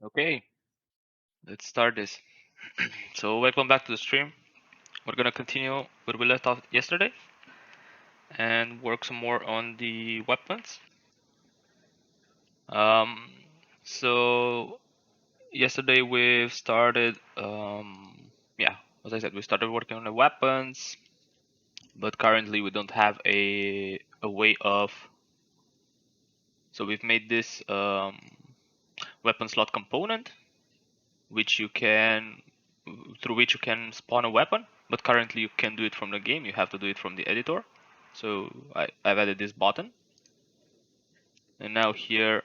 Okay, let's start this. So welcome back to the stream. We're gonna continue where we left off yesterday and work some more on the weapons. Um, so yesterday we started, yeah, as I said, we started working on the weapons, but currently we don't have a way of. So we've made this weapon slot component, which you can through which you can spawn a weapon, but currently you can't do it from the game. You have to do it from the editor. So I've added this button, and now here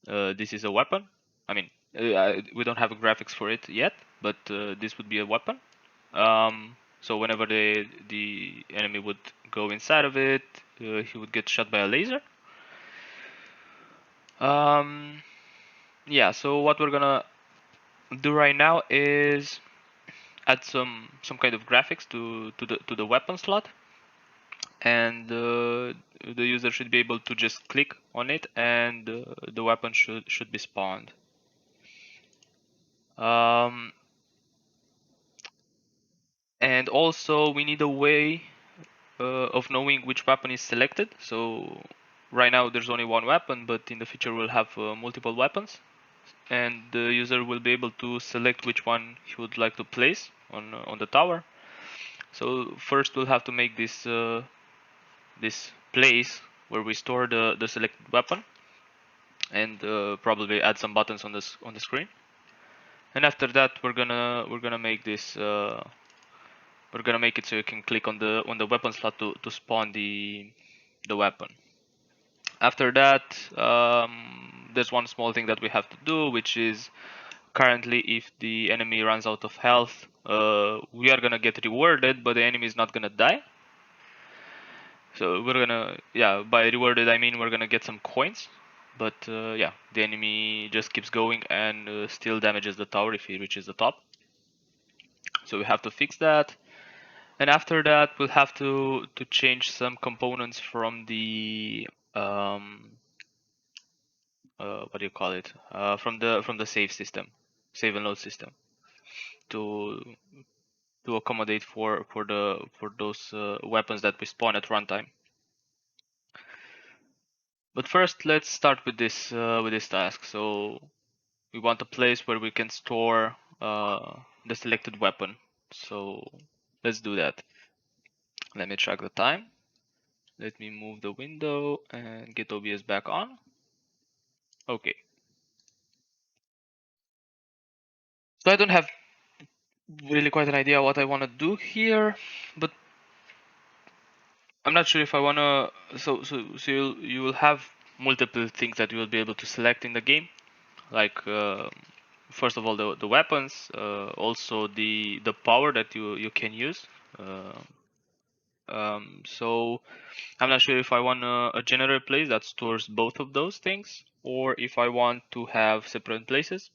this is a weapon. I mean, we don't have graphics for it yet, but this would be a weapon. So whenever the enemy would go inside of it, he would get shot by a laser. Yeah. So what we're gonna do right now is add some kind of graphics to the weapon slot, and the user should be able to just click on it, and the weapon should be spawned. Um, and also we need a way of knowing which weapon is selected. So right now there's only one weapon, but in the future we'll have multiple weapons, and the user will be able to select which one he would like to place on the tower. So first we'll have to make this place where we store the selected weapon, and probably add some buttons on the screen. And after that, we're gonna make this. We're gonna make it so you can click on the weapon slot to spawn the weapon. After that, there's one small thing that we have to do, which is currently if the enemy runs out of health, we are gonna get rewarded, but the enemy is not gonna die. So we're gonna, yeah, by rewarded I mean we're gonna get some coins, but yeah, the enemy just keeps going and still damages the tower if he reaches the top. So we have to fix that, and after that we'll have to change some components from the what do you call it? From the save and load system, to to accommodate for those weapons that we spawn at runtime. But first, let's start with this task. So we want a place where we can store the selected weapon. So let's do that. Let me track the time. Let me move the window and get OBS back on. Okay. So I don't have really quite an idea what I want to do here, but I'm not sure if I want to. So you will have multiple things that you will be able to select in the game, like first of all the weapons, also the power that you can use. Uh, so I'm not sure if I want a general place that stores both of those things, or if I want to have separate places.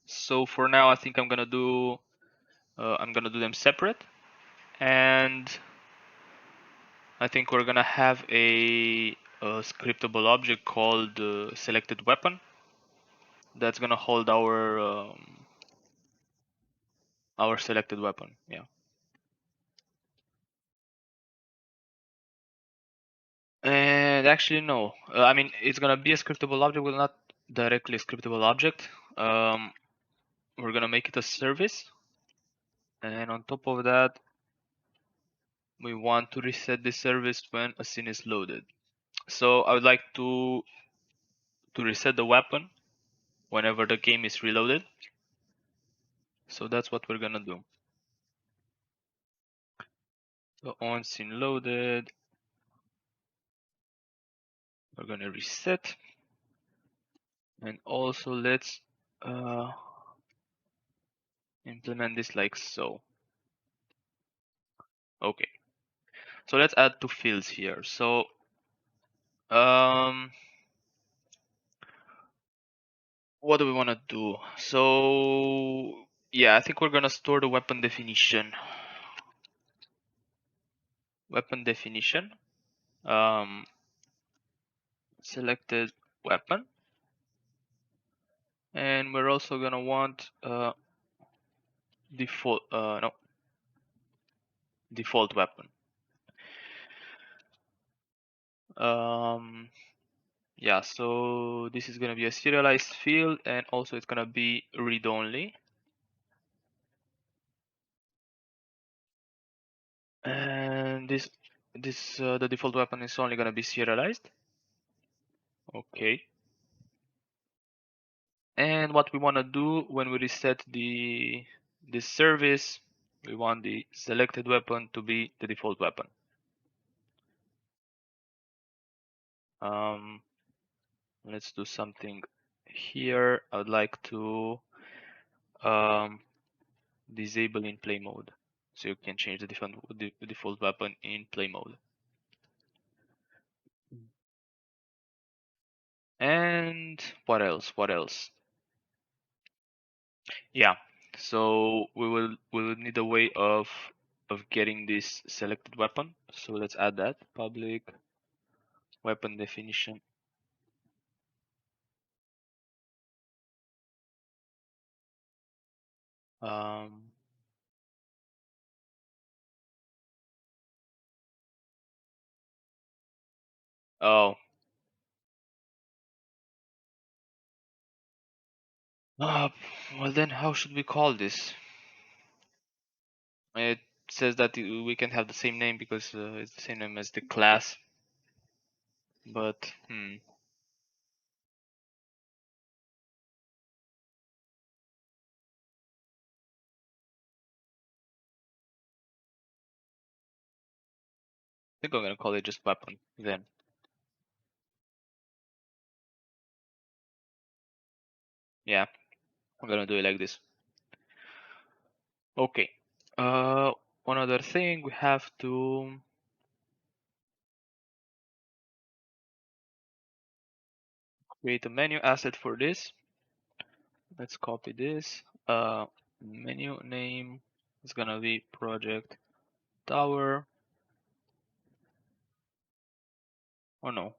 So for now, I think I'm gonna do them separate, and I think we're gonna have a scriptable object called selected weapon that's gonna hold our selected weapon. Yeah. And actually, no. I mean, it's gonna be a scriptable object, but not directly a scriptable object. We're gonna make it a service, and on top of that, we want to reset the service when a scene is loaded. So I would like to reset the weapon whenever the game is reloaded. So that's what we're gonna do. So on scene loaded, we're gonna reset, and also let's uh, implement this like so. Okay. So let's add two fields here. So um, what do we want to do? So yeah, I think we're gonna store the weapon definition. Weapon definition. Um, selected weapon. And we're also gonna want default no default weapon. Yeah, so this is gonna be a serialized field, and also it's gonna be read-only. And this the default weapon is only gonna be serialized. Okay. And what we wanna do when we reset this service, we want the selected weapon to be the default weapon. Um, let's do something here. I would like to disable in play mode, so you can change the default weapon in play mode. And what else? What else? Yeah. So we will need a way of getting this selected weapon. So let's add that public weapon definition. Um, oh, uh, well then how should we call this? It says that we can have the same name because it's the same name as the class. But I think I'm gonna call it just weapon then. Yeah, I'm gonna do it like this. Okay. Uh, one other thing, we have to create a menu asset for this. Let's copy this. Menu name is gonna be project tower. Oh no,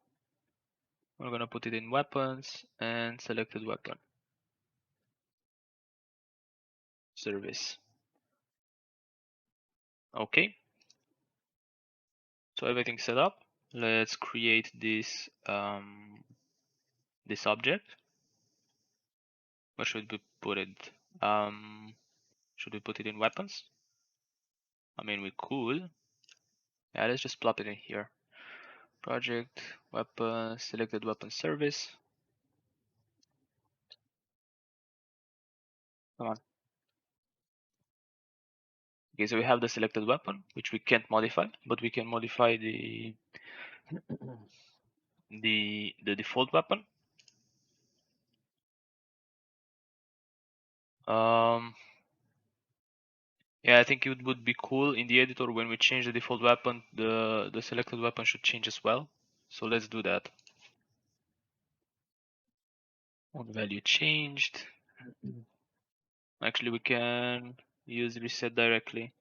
we're gonna put it in weapons and selected weapon service. Okay, so everything's set up. Let's create this object. Where should we put it? Should we put it in weapons? I mean, we could. Yeah, let's just plop it in here. Project weapon selected weapon service. Come on. Okay, so we have the selected weapon, which we can't modify, but we can modify the default weapon. Um, yeah, I think it would be cool in the editor when we change the default weapon, the selected weapon should change as well. So let's do that. On value changed. Actually, we can use reset directly.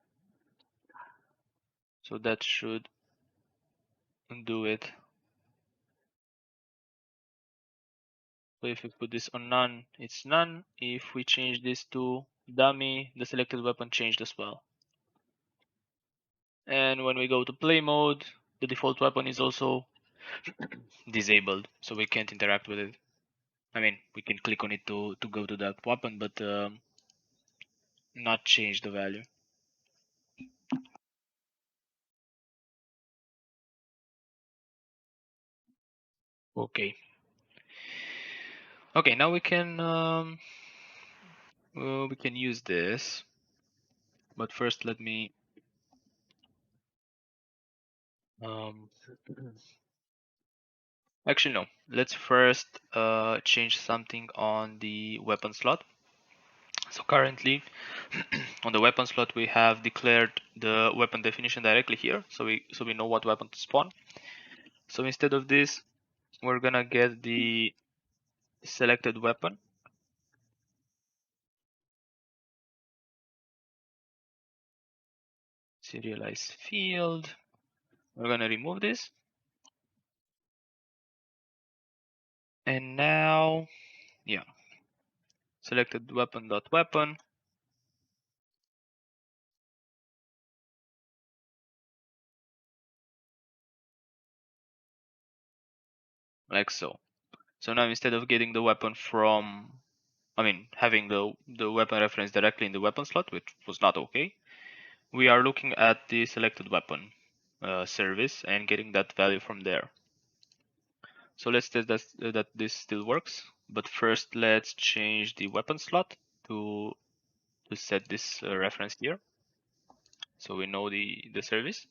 So that should do it. So if we put this on none, it's none. If we change this to dummy, the selected weapon changed as well. And when we go to play mode, the default weapon is also disabled, so we can't interact with it. I mean, we can click on it to go to that weapon, but not change the value. Okay. Okay, now we can use this, but first let me um, actually no. Let's first change something on the weapon slot. So currently on the weapon slot we have declared the weapon definition directly here, so we know what weapon to spawn. So instead of this, we're gonna get the selected weapon. Serialized field. We're gonna remove this. And now, yeah. selected weapon.weapon. Like so. So now instead of getting the weapon from, having the weapon reference directly in the weapon slot, which was not okay, we are looking at the selected weapon service and getting that value from there. So let's test that this still works. But first, let's change the weapon slot to set this reference here, so we know the service.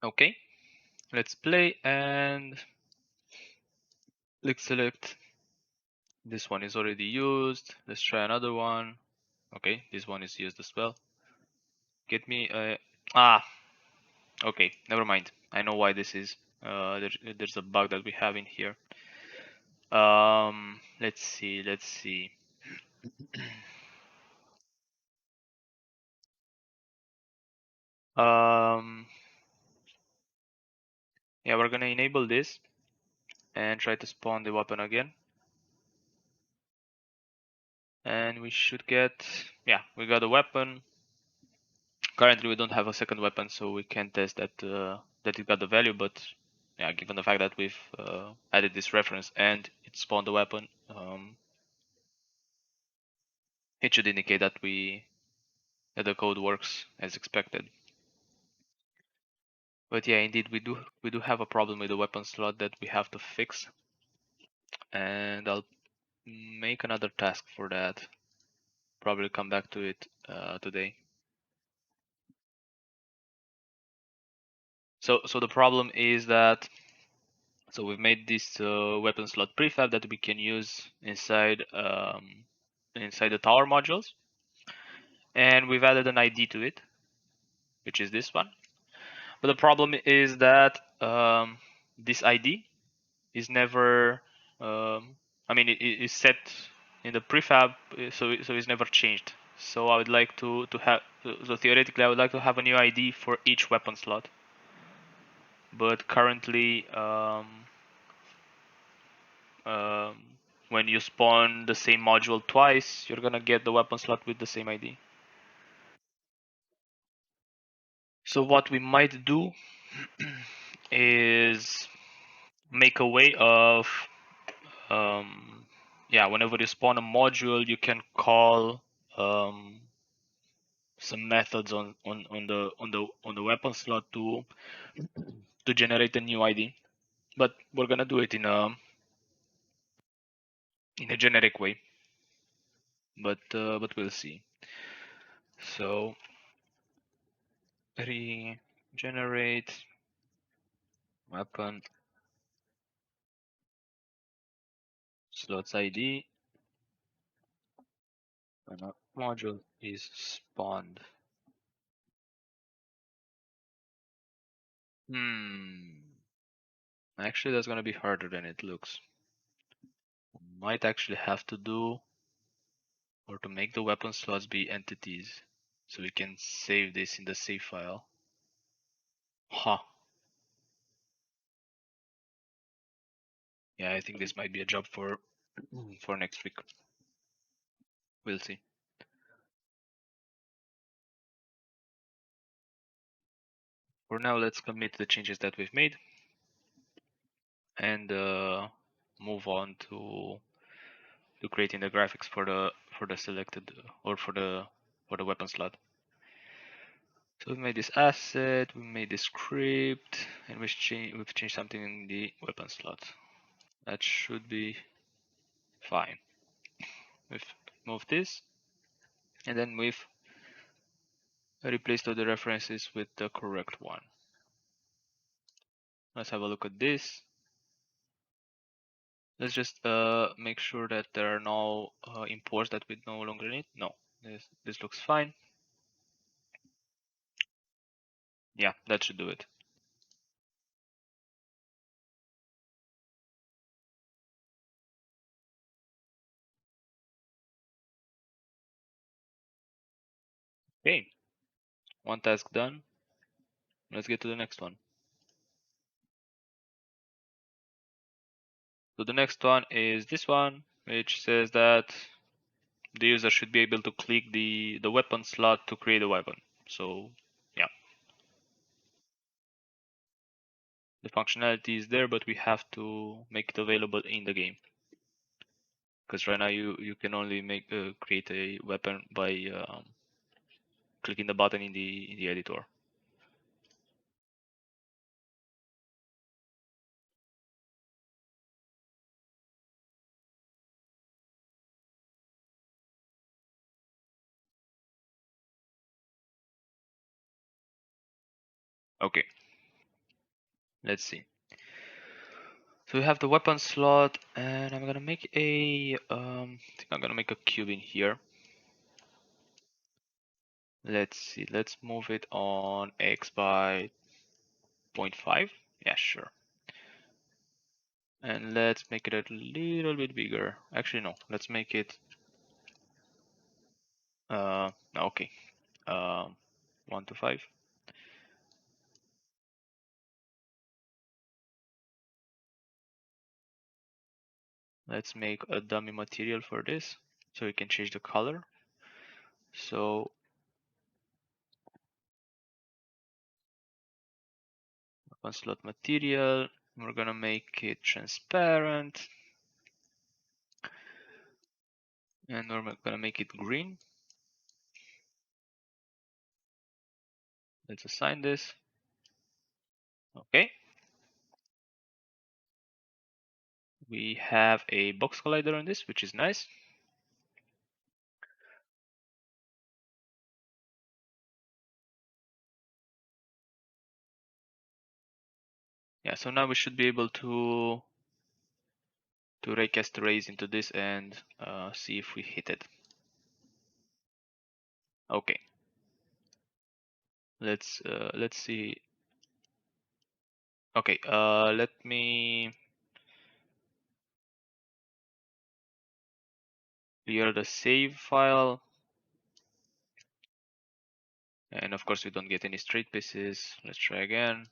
Okay, let's play and let's select. This one is already used. Let's try another one. Okay, this one is used as well. Get me a okay, never mind. I know why this is. There's a bug that we have in here. Let's see. Um, yeah, we're gonna enable this and try to spawn the weapon again. And we should get, yeah, we got a weapon. Currently, we don't have a second weapon, so we can't test that that it got the value. But yeah, given the fact that we've added this reference and it spawned the weapon, it should indicate that that the code works as expected. But yeah, indeed, we do have a problem with the weapon slot that we have to fix, and I'll make another task for that. Probably come back to it today. So the problem is that we've made this weapon slot prefab that we can use inside inside the tower modules, and we've added an ID to it, which is this one. But the problem is that this ID is never, it is set in the prefab, so it's never changed. So I would like to have, so theoretically I would like to have a new ID for each weapon slot. But currently, when you spawn the same module twice, you're gonna get the weapon slot with the same ID. So what we might do is make a way of, whenever you spawn a module, you can call some methods on the weapon slot to generate a new ID. But we're gonna do it in a generic way. But we'll see. So regenerate weapon slots ID when a module is spawned. Actually, that's gonna be harder than it looks. Might actually have to do, or to make the weapon slots be entities, so we can save this in the save file. Huh. Yeah, I think this might be a job for next week. We'll see. For now, let's commit the changes that we've made and move on to creating the graphics for the selected, or for the weapon slot. So we made this asset, we made this script, and we've changed something in the weapon slot. That should be fine. We've moved this, and then we've replaced all the references with the correct one. Let's have a look at this. Let's just make sure that there are no imports that we no longer need. No, this looks fine. Yeah, that should do it. Okay, one task done. Let's get to the next one. So the next one is this one. which says that the user should be able to click the weapon slot to create a weapon. So yeah, the functionality is there, but we have to make it available in the game. Because right now you can only make create a weapon by clicking the button in the editor. Okay, let's see. So we have the weapon slot, and I'm gonna make a I think I'm gonna make a cube in here. Let's see. Let's move it on X by 0.5. Yeah, sure. And let's make it a little bit bigger. Actually, no. Let's make it. Okay. 1 to 5. Let's make a dummy material for this, so we can change the color. So weapon slot material. We're gonna make it transparent, and we're gonna make it green. Let's assign this. Okay. We have a box collider on this, which is nice. Yeah, so now we should be able to raycast rays into this and see if we hit it. Okay. Let's see. Okay, let me clear the save file. And of course we don't get any straight pieces. Let's try again.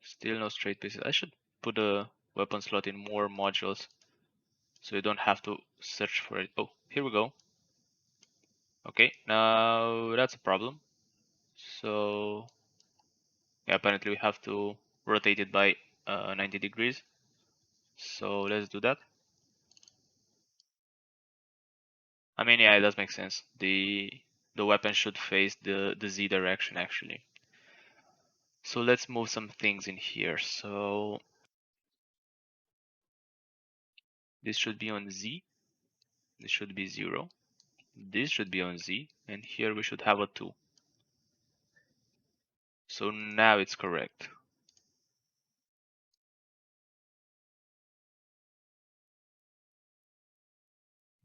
Still no straight pieces. I should put a weapon slot in more modules so you don't have to search for it. Oh, here we go. Okay, now that's a problem. So yeah, apparently we have to rotate it by 90 degrees. So let's do that. I mean, yeah, it does make sense. The weapon should face the Z direction actually. So let's move some things in here. So this should be on Z. This should be 0. This should be on Z. And here we should have a 2. So now it's correct.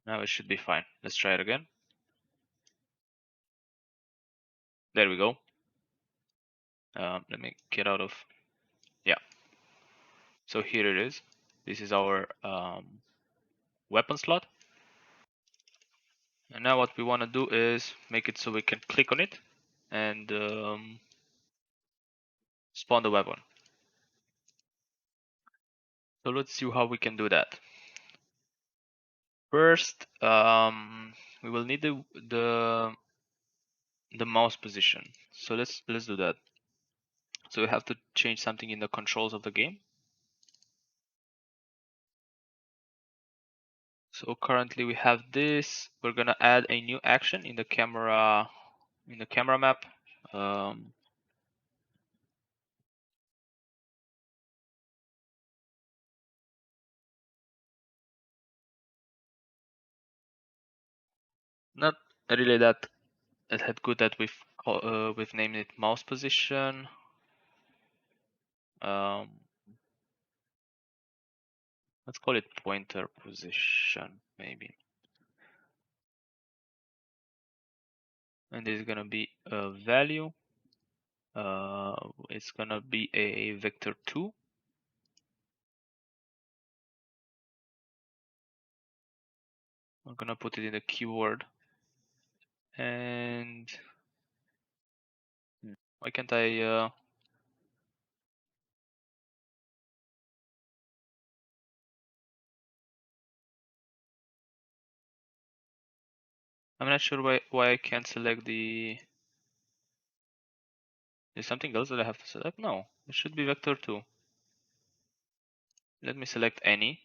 Now it should be fine. Let's try it again. There we go. Let me get out of, yeah. So here it is. This is our weapon slot. And now what we want to do is make it so we can click on it and spawn the weapon. So let's see how we can do that. First, we will need the mouse position. So let's do that. So we have to change something in the controls of the game. So currently we have this. We're gonna add a new action in the camera map. Not really that good that we've named it mouse position. Let's call it pointer position maybe. And this is gonna be a value. It's gonna be a vector 2. I'm gonna put it in the keyword. And why can't I I'm not sure why I can't select the. Is something else that I have to select? No, it should be vector 2. Let me select any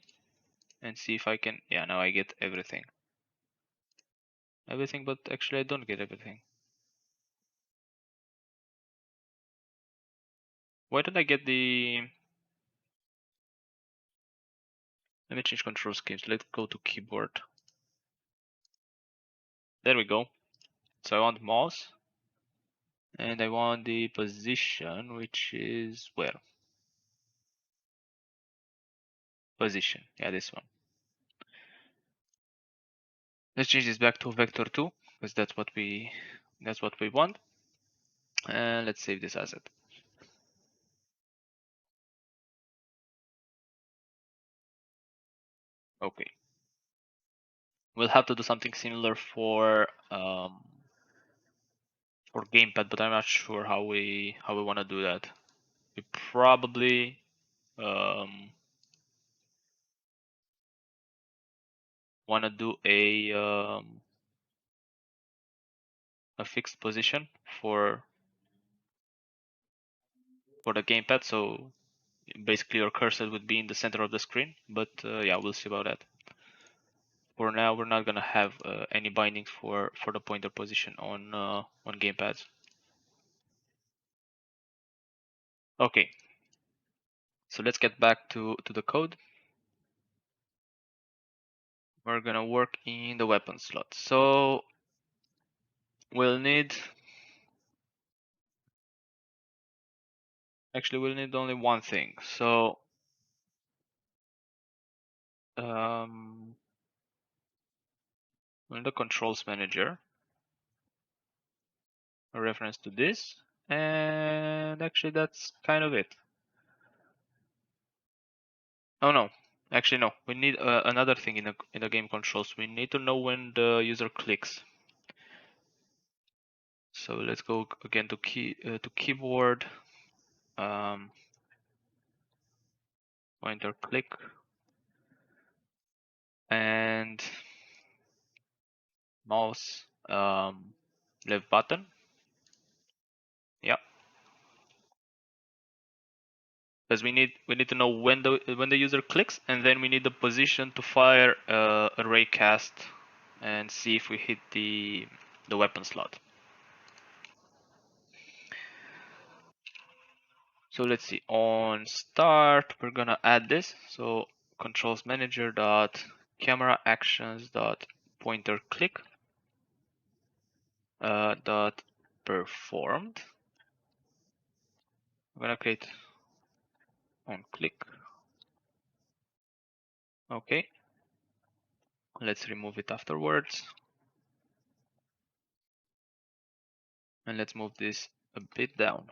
and see if I can. Yeah, now I get everything. Everything, but actually I don't get everything. Why don't I get the. Let me change control schemes. Let's go to keyboard. There we go. So I want mouse. And I want the position, which is where? Position. Yeah, this one. Let's change this back to vector 2 because that's what we want. And let's save this asset. Okay. We'll have to do something similar for gamepad, but I'm not sure how we want to do that. We probably want to do a fixed position for the gamepad, so basically your cursor would be in the center of the screen. But yeah, we'll see about that. For now, we're not gonna have any bindings for the pointer position on gamepads. Okay, so let's get back to the code. We're gonna work in the weapon slot. So we'll need only one thing. So in the controls manager, a reference to this, and actually that's kind of it. Oh no, actually no. We need another thing in the game controls. We need to know when the user clicks. So let's go again to keyboard, pointer click, and mouse left button. Yeah, because we need to know when the user clicks, and then we need the position to fire a ray cast and see if we hit the weapon slot. So let's see. On start, we're gonna add this. So controls manager dot camera actions dot pointer click dot performed. I'm gonna create on click. Okay. Let's remove it afterwards. And let's move this a bit down.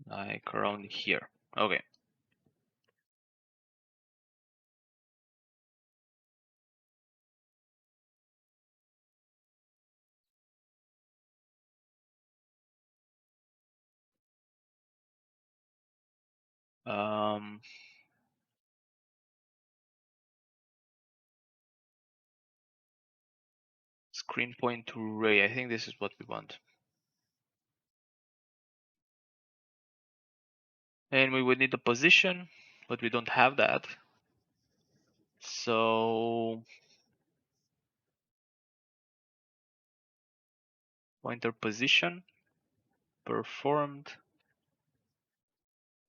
Like around here. Okay. Screen point to ray. I think this is what we want. And we would need the position, but we don't have that. So pointer position performed.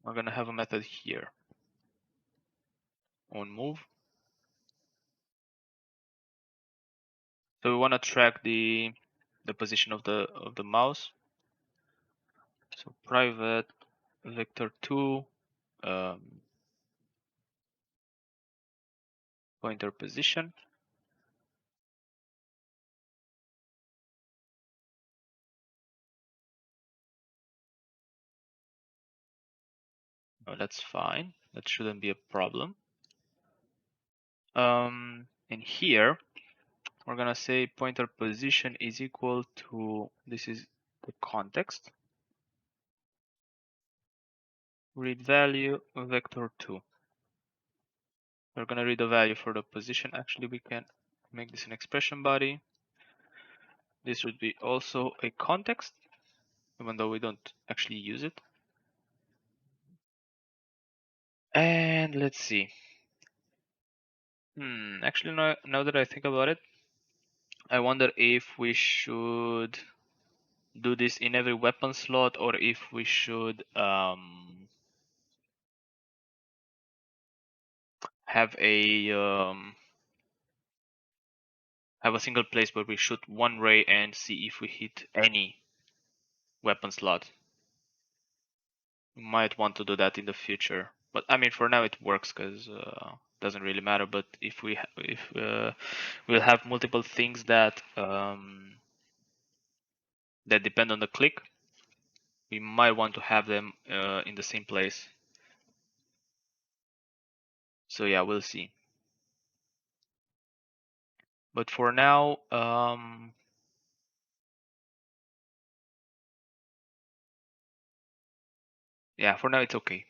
We're gonna have a method here on move. So we want to track the position of the mouse. So private vector2 pointer position. Oh, that's fine. That shouldn't be a problem. And here we're gonna say pointer position is equal to, this is the context, read value vector2. We're gonna read the value for the position. Actually, we can Make this an expression body. This would be also a context, even though we don't actually use it. And let's see. Actually, now that I think about it, I wonder if we should do this in every weapon slot or if we should have a single place where we shoot one ray and see if we hit any weapon slot. We might want to do that in the future, but I mean for now it works because doesn't really matter. But if we'll have multiple things that depend on the click, we might want to have them in the same place. So yeah, we'll see. But for now, yeah, for now it's okay.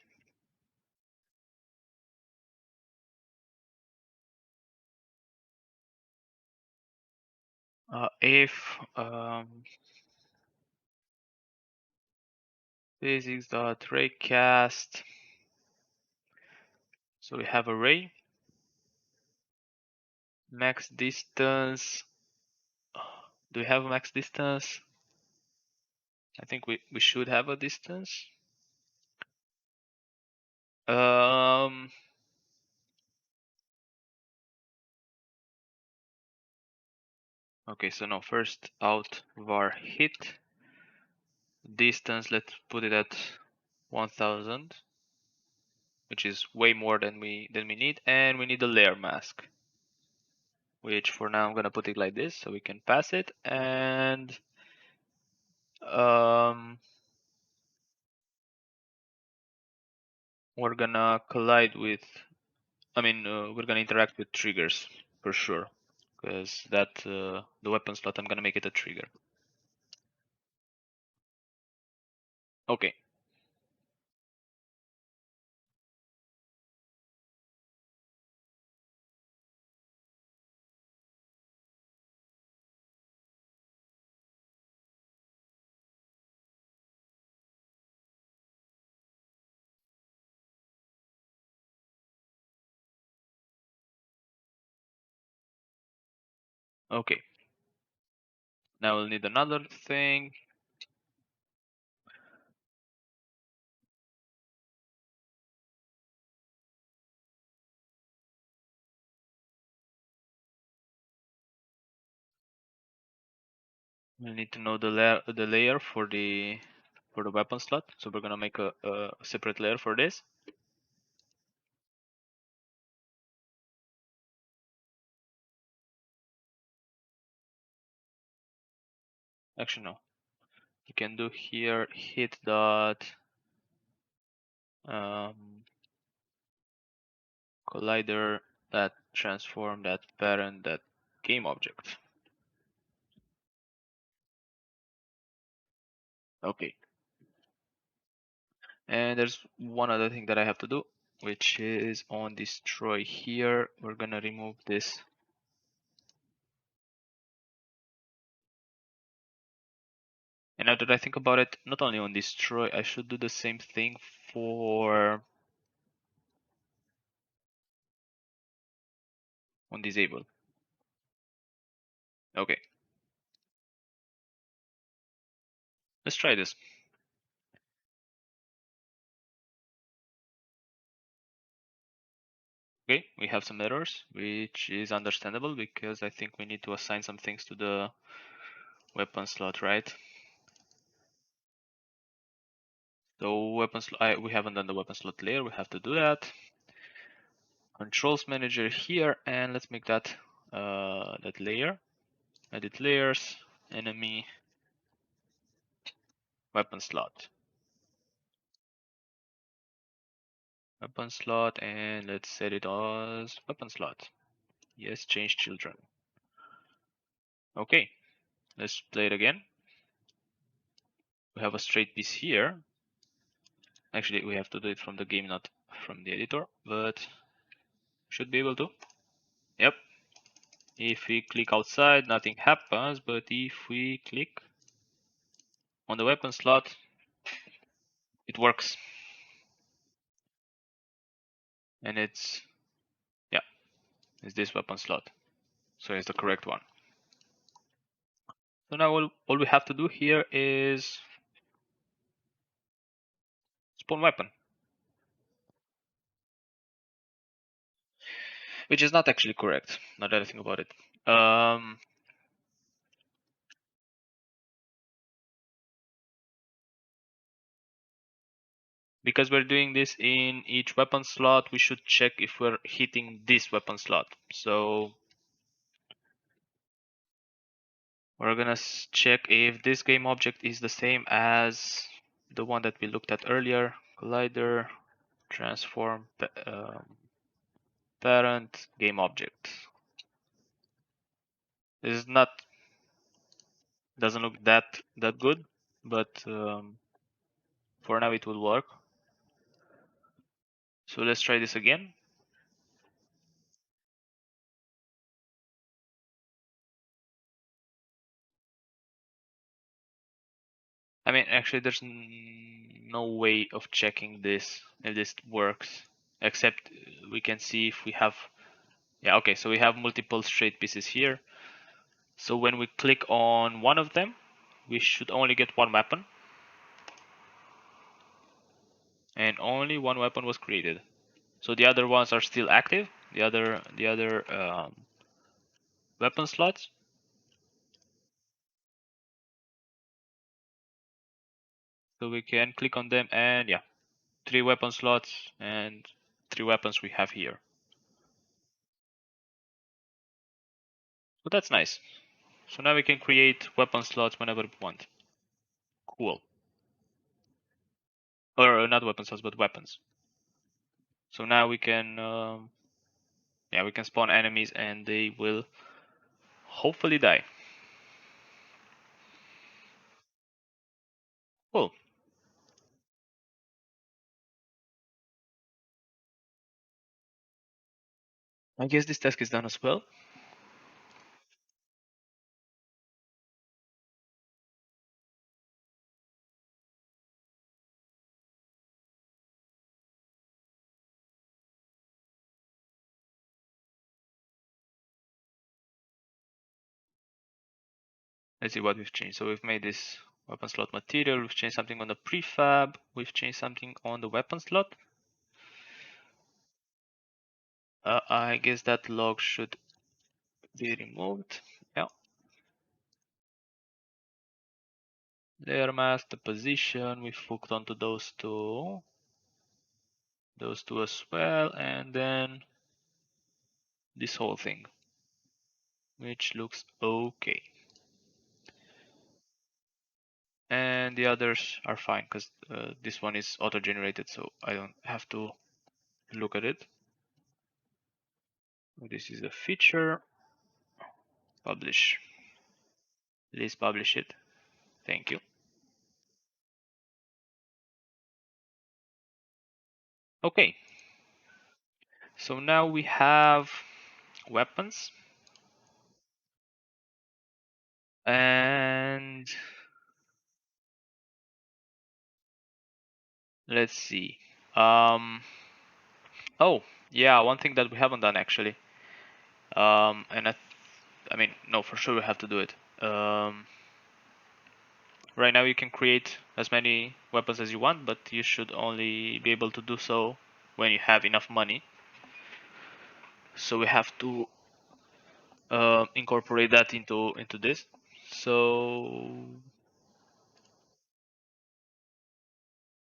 If physics.raycast, so we have array, max distance. Do we have a max distance? I think we should have a distance. Um, okay, so no, first out var hit distance. Let's put it at 1000, which is way more than we need, and we need a layer mask, which for now I'm gonna put it like this so we can pass it, and we're gonna collide with, we're gonna interact with triggers for sure, because that the weapon slot, I'm gonna make it a trigger. Okay. Okay. Now we'll need another thing. We'll need to know the layer for the weapon slot. So we're gonna make a separate layer for this. Actually, no. You can do here hit dot collider that transform that parent that game object. Okay. And there's one other thing that I have to do, which is on destroy here. We're gonna remove this. And now that I think about it, not only on destroy, I should do the same thing for on disable. Okay. Let's try this. Okay, we have some errors, which is understandable because I think we need to assign some things to the weapon slot, right? So weapon slot, we haven't done the weapon slot layer. We have to do that. Controls manager here, and let's make that that layer. Edit layers, enemy, weapon slot. Weapon slot, and let's set it as weapon slot. Yes, change children. Okay, let's play it again. We have a straight piece here. Actually, we have to do it from the game, not from the editor, but should be able to. Yep. If we click outside, nothing happens, but if we click on the weapon slot, it works. And it's, yeah, it's this weapon slot. So it's the correct one. So now all we have to do here is spawn weapon. Which is not actually correct, now that I think about it. Because we're doing this in each weapon slot, we should check if we're hitting this weapon slot. So we're gonna check if this game object is the same as the one that we looked at earlier. Collider, transform, parent, game object. This is not, doesn't look that good, but for now it will work. So let's try this again. I mean, actually, there's no way of checking this if this works, except we can see if we have. Yeah, okay, so we have multiple straight pieces here. So when we click on one of them, we should only get one weapon, and only one weapon was created. So the other ones are still active. The other weapon slots. So we can click on them, and yeah, 3 weapon slots and 3 weapons we have here. So that's nice. So now we can create weapon slots whenever we want. Cool. Or not weapon slots, but weapons. So now we can, yeah, we can spawn enemies and they will hopefully die. Cool. I guess this task is done as well. Let's see what we've changed. So we've made this weapon slot material. We've changed something on the prefab. We've changed something on the weapon slot. I guess that log should be removed. Yeah. Layer mask, the position. We've hooked onto those two. Those two as well. And then this whole thing, which looks okay. And the others are fine because this one is auto-generated, so I don't have to look at it. This is a feature. Publish. Please publish it. Thank you. Okay. So now we have weapons. And let's see. Oh, yeah, one thing that we haven't done actually. And I mean, no, for sure we have to do it. Right now you can create as many weapons as you want, but you should only be able to do so when you have enough money. So we have to incorporate that into this. So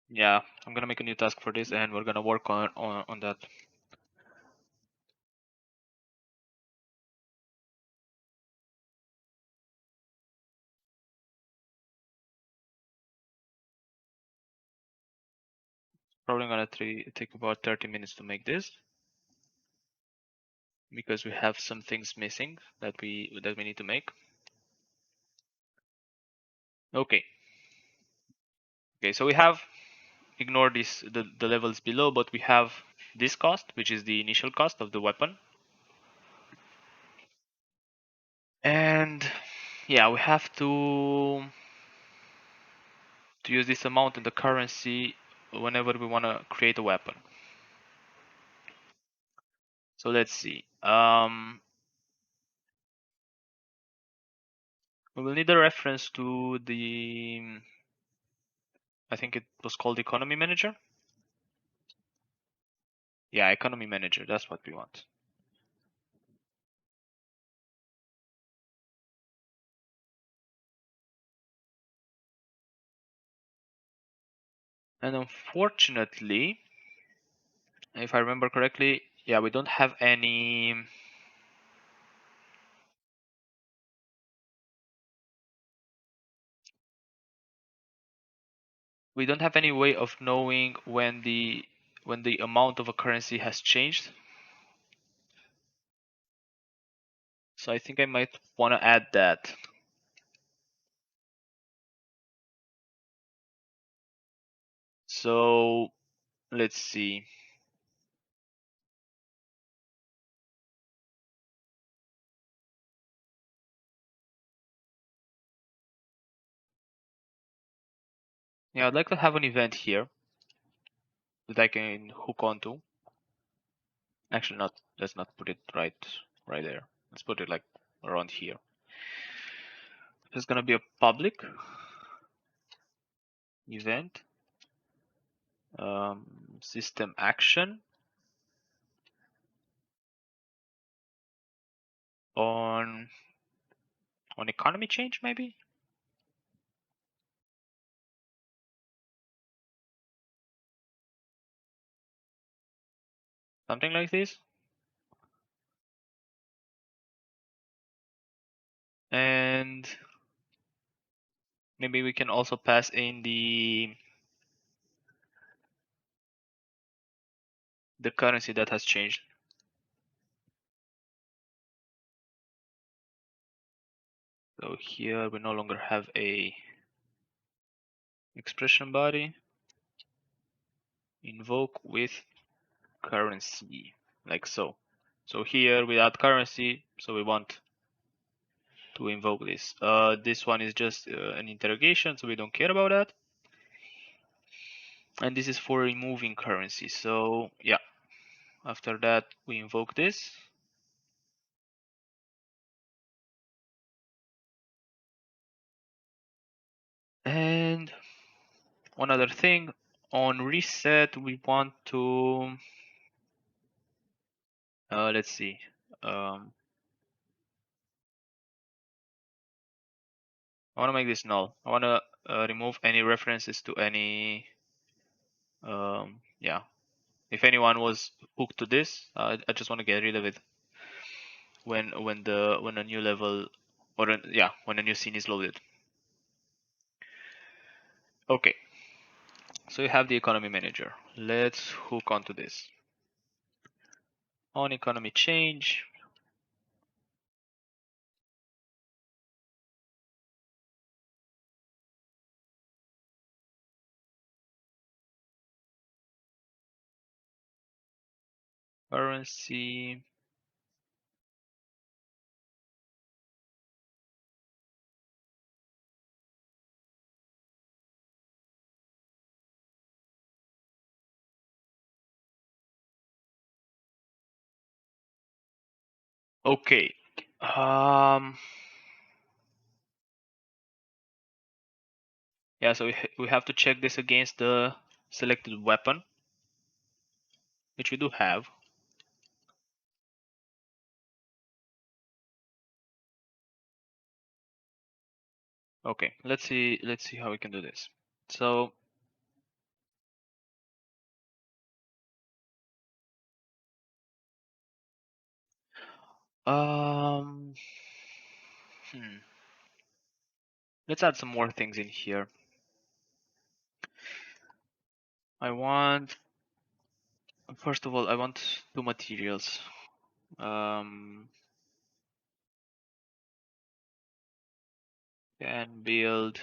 yeah, I'm gonna make a new task for this, and we're gonna work on that. Probably gonna take about 30 minutes to make this because we have some things missing that we need to make. Okay. Okay, so we have ignore this the levels below, but we have this cost, which is the initial cost of the weapon. And yeah, we have to use this amount in the currency whenever we want to create a weapon. So let's see. We will need a reference to the, I think it was called economy manager. Yeah, economy manager, that's what we want. And unfortunately, if I remember correctly, yeah, we don't have any. We don't have any way of knowing when the amount of a currency has changed. So I think I might want to add that. So let's see. Yeah, I'd like to have an event here that I can hook onto. Actually, not. Let's not put it right there. Let's put it like around here. It's gonna be a public event, um, system action on economy change, maybe something like this. And maybe we can also pass in the currency that has changed. So here we no longer have a expression body. Invoke with currency, like so. So here we add currency, so we want to invoke this. This one is just an interrogation, so we don't care about that. And this is for removing currency. So yeah, after that we invoke this. And one other thing, on reset we want to let's see. I want to make this null. I want to remove any references to any yeah. If anyone was hooked to this, I just want to get rid of it when a new level or yeah, when a new scene is loaded. Okay, so you have the economy manager. Let's hook onto this. On economy change, currency. Okay. Yeah, so we have to check this against the selected weapon, which we do have. Okay, let's see how we can do this. So um hmm. Let's add some more things in here. I want First of all, I want two materials. Um, can build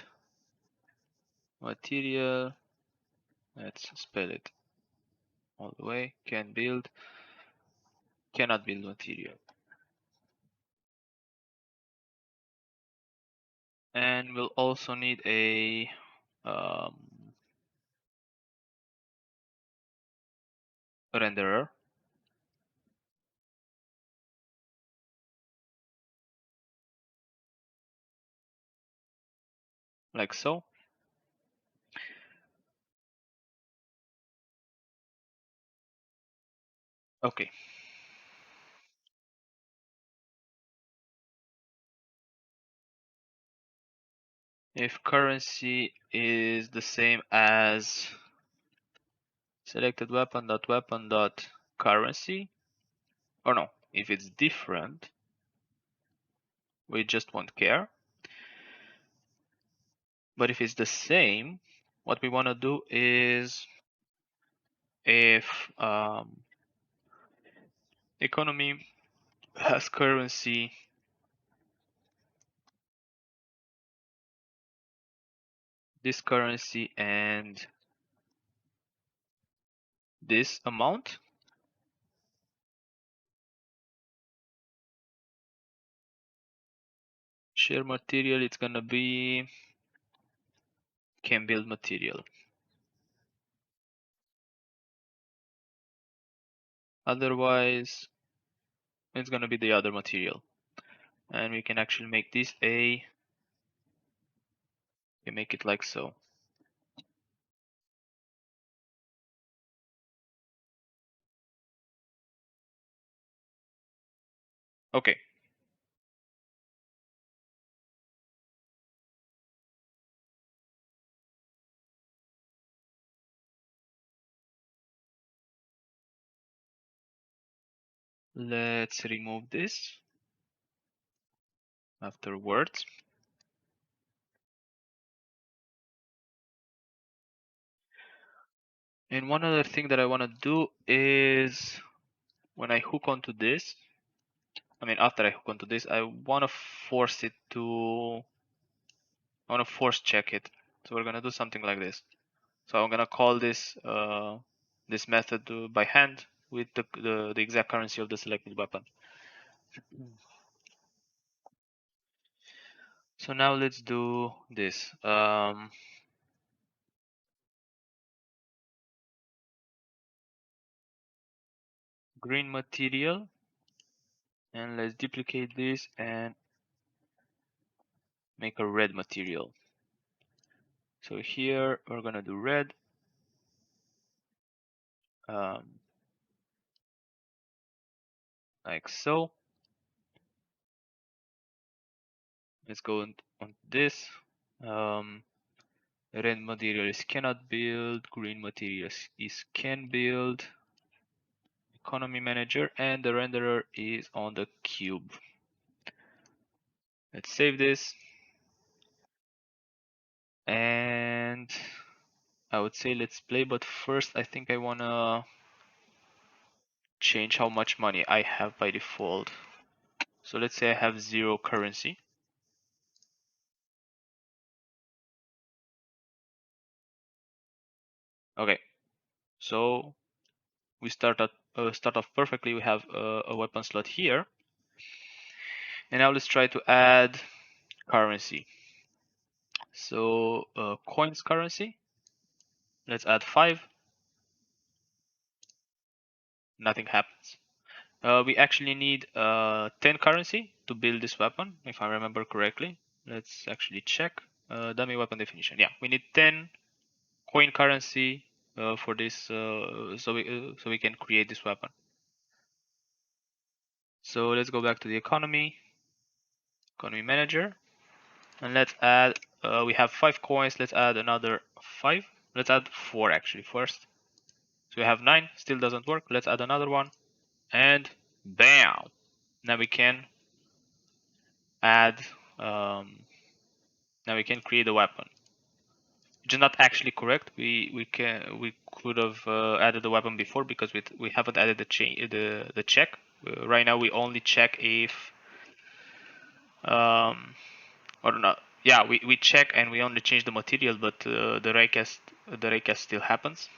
material. Let's spell it all the way. Can build, cannot build material. And we'll also need a renderer. Like so. Okay. If currency is the same as selected weapon.weapon.currency, or no, if it's different, we just won't care. But if it's the same, what we want to do is if economy has currency this currency and this amount, share material, it's gonna be can build material. Otherwise, it's gonna be the other material. And we can actually make this we make it like so. Okay. Let's remove this afterwards. And one other thing that I want to do is when I hook onto this, after I hook onto this, I want to force it to, I want to force check it. So we're going to do something like this. So I'm going to call this this method by hand with the exact currency of the selected weapon. So now let's do this. Green material, and let's duplicate this and make a red material. So here we're gonna do red. Like so. Let's go on this. Red material is cannot build, green materials is can build. Economy manager, and the renderer is on the cube. Let's save this. And I would say let's play, but first I think I wanna change how much money I have by default. So let's say I have 0 currency. Okay, so we start off perfectly. We have a weapon slot here, and now let's try to add currency. So coins currency. Let's add 5. Nothing happens. We actually need 10 currency to build this weapon, if I remember correctly. Let's actually check. Dummy weapon definition. Yeah, we need 10 coin currency for this, so we can create this weapon. So let's go back to the economy manager, and let's add. We have 5 coins. Let's add another 5. Let's add 4 actually first. So we have 9. Still doesn't work. Let's add another one, and bam! Now we can add. Now we can create a weapon. Which is not actually correct. We could have added the weapon before because we haven't added the check. Right now we only check if or not. Yeah, we check and we only change the material, but the raycast still happens.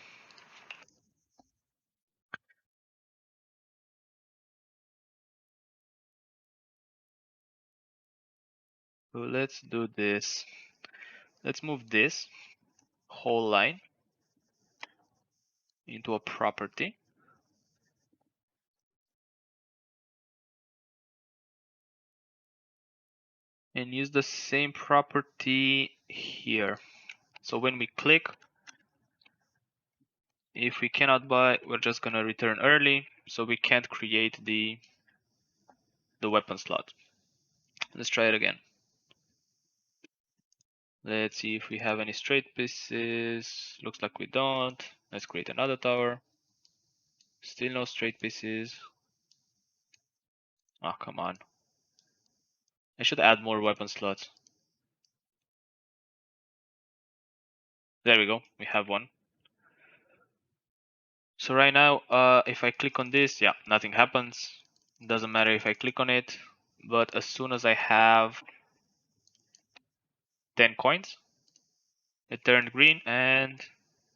So let's do this. Let's move this whole line into a property. And use the same property here. So when we click, if we cannot buy, we're just gonna return early, so we can't create the weapon slot. Let's try it again. Let's see if we have any straight pieces. Looks like we don't. Let's create another tower. Still no straight pieces. Oh, come on. I should add more weapon slots. There we go, we have one. So right now, if I click on this, yeah, nothing happens. Doesn't matter if I click on it, but as soon as I have 10 coins, it turned green, and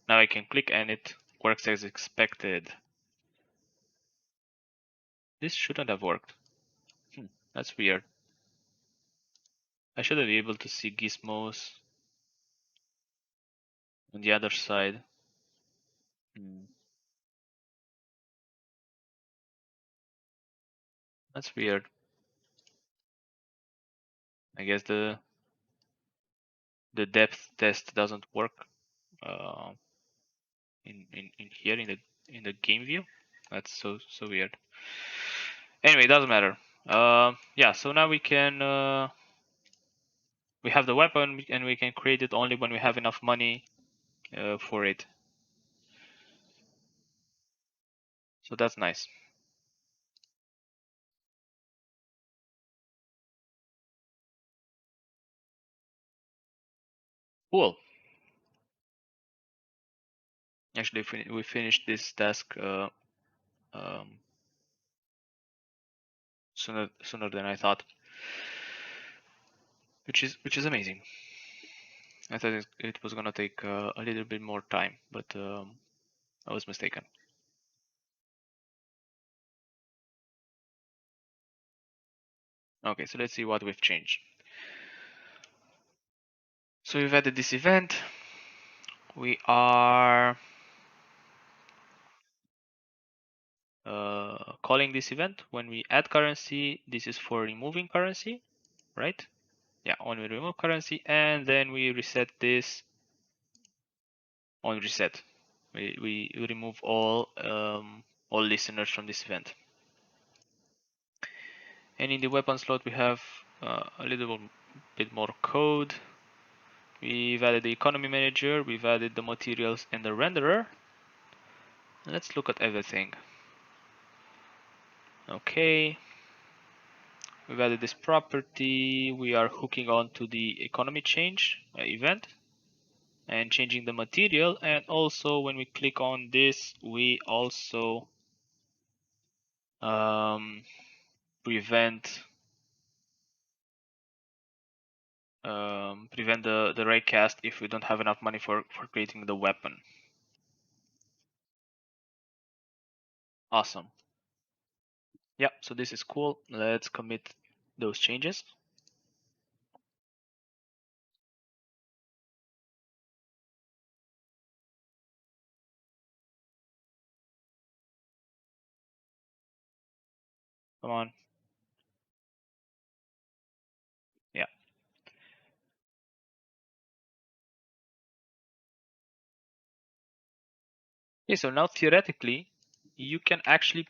now I can click and it works as expected. This shouldn't have worked. That's weird. I should be able to see gizmos on the other side. That's weird. I guess the depth test doesn't work uh, in here in the game view. That's so weird. Anyway, it doesn't matter. Yeah, so now we can we have the weapon and we can create it only when we have enough money for it. So that's nice. Cool. Actually, we finished this task um, sooner than I thought, which is amazing. I thought it was gonna take a little bit more time, but I was mistaken. Okay, so let's see what we've changed. So we've added this event. We are calling this event when we add currency. This is for removing currency, right? Yeah, when we remove currency, and then we reset this on reset. We remove all listeners from this event. And in the weapon slot, we have a little bit more code. We've added the economy manager, we've added the materials and the renderer. Let's look at everything. Okay, we've added this property. We are hooking on to the economy change event and changing the material. And also when we click on this, we also prevent the raycast if we don't have enough money for creating the weapon. Awesome. Yeah, so this is cool. Let's commit those changes. Come on. Yeah. Okay, so now theoretically, you can actually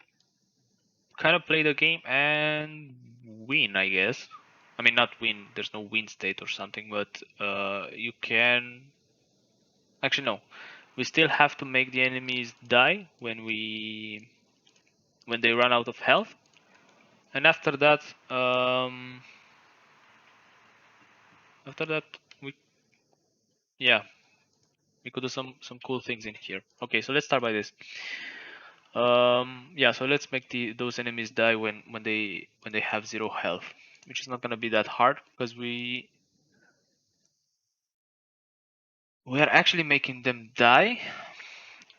kind of play the game and win, I guess. I mean, not win, there's no win state or something, but you can. Actually, no. We still have to make the enemies die when they run out of health. And after that, we yeah, we could do some cool things in here. Okay, so let's start by this. Yeah, so let's make those enemies die when they have 0 health, which is not gonna be that hard because we are actually making them die,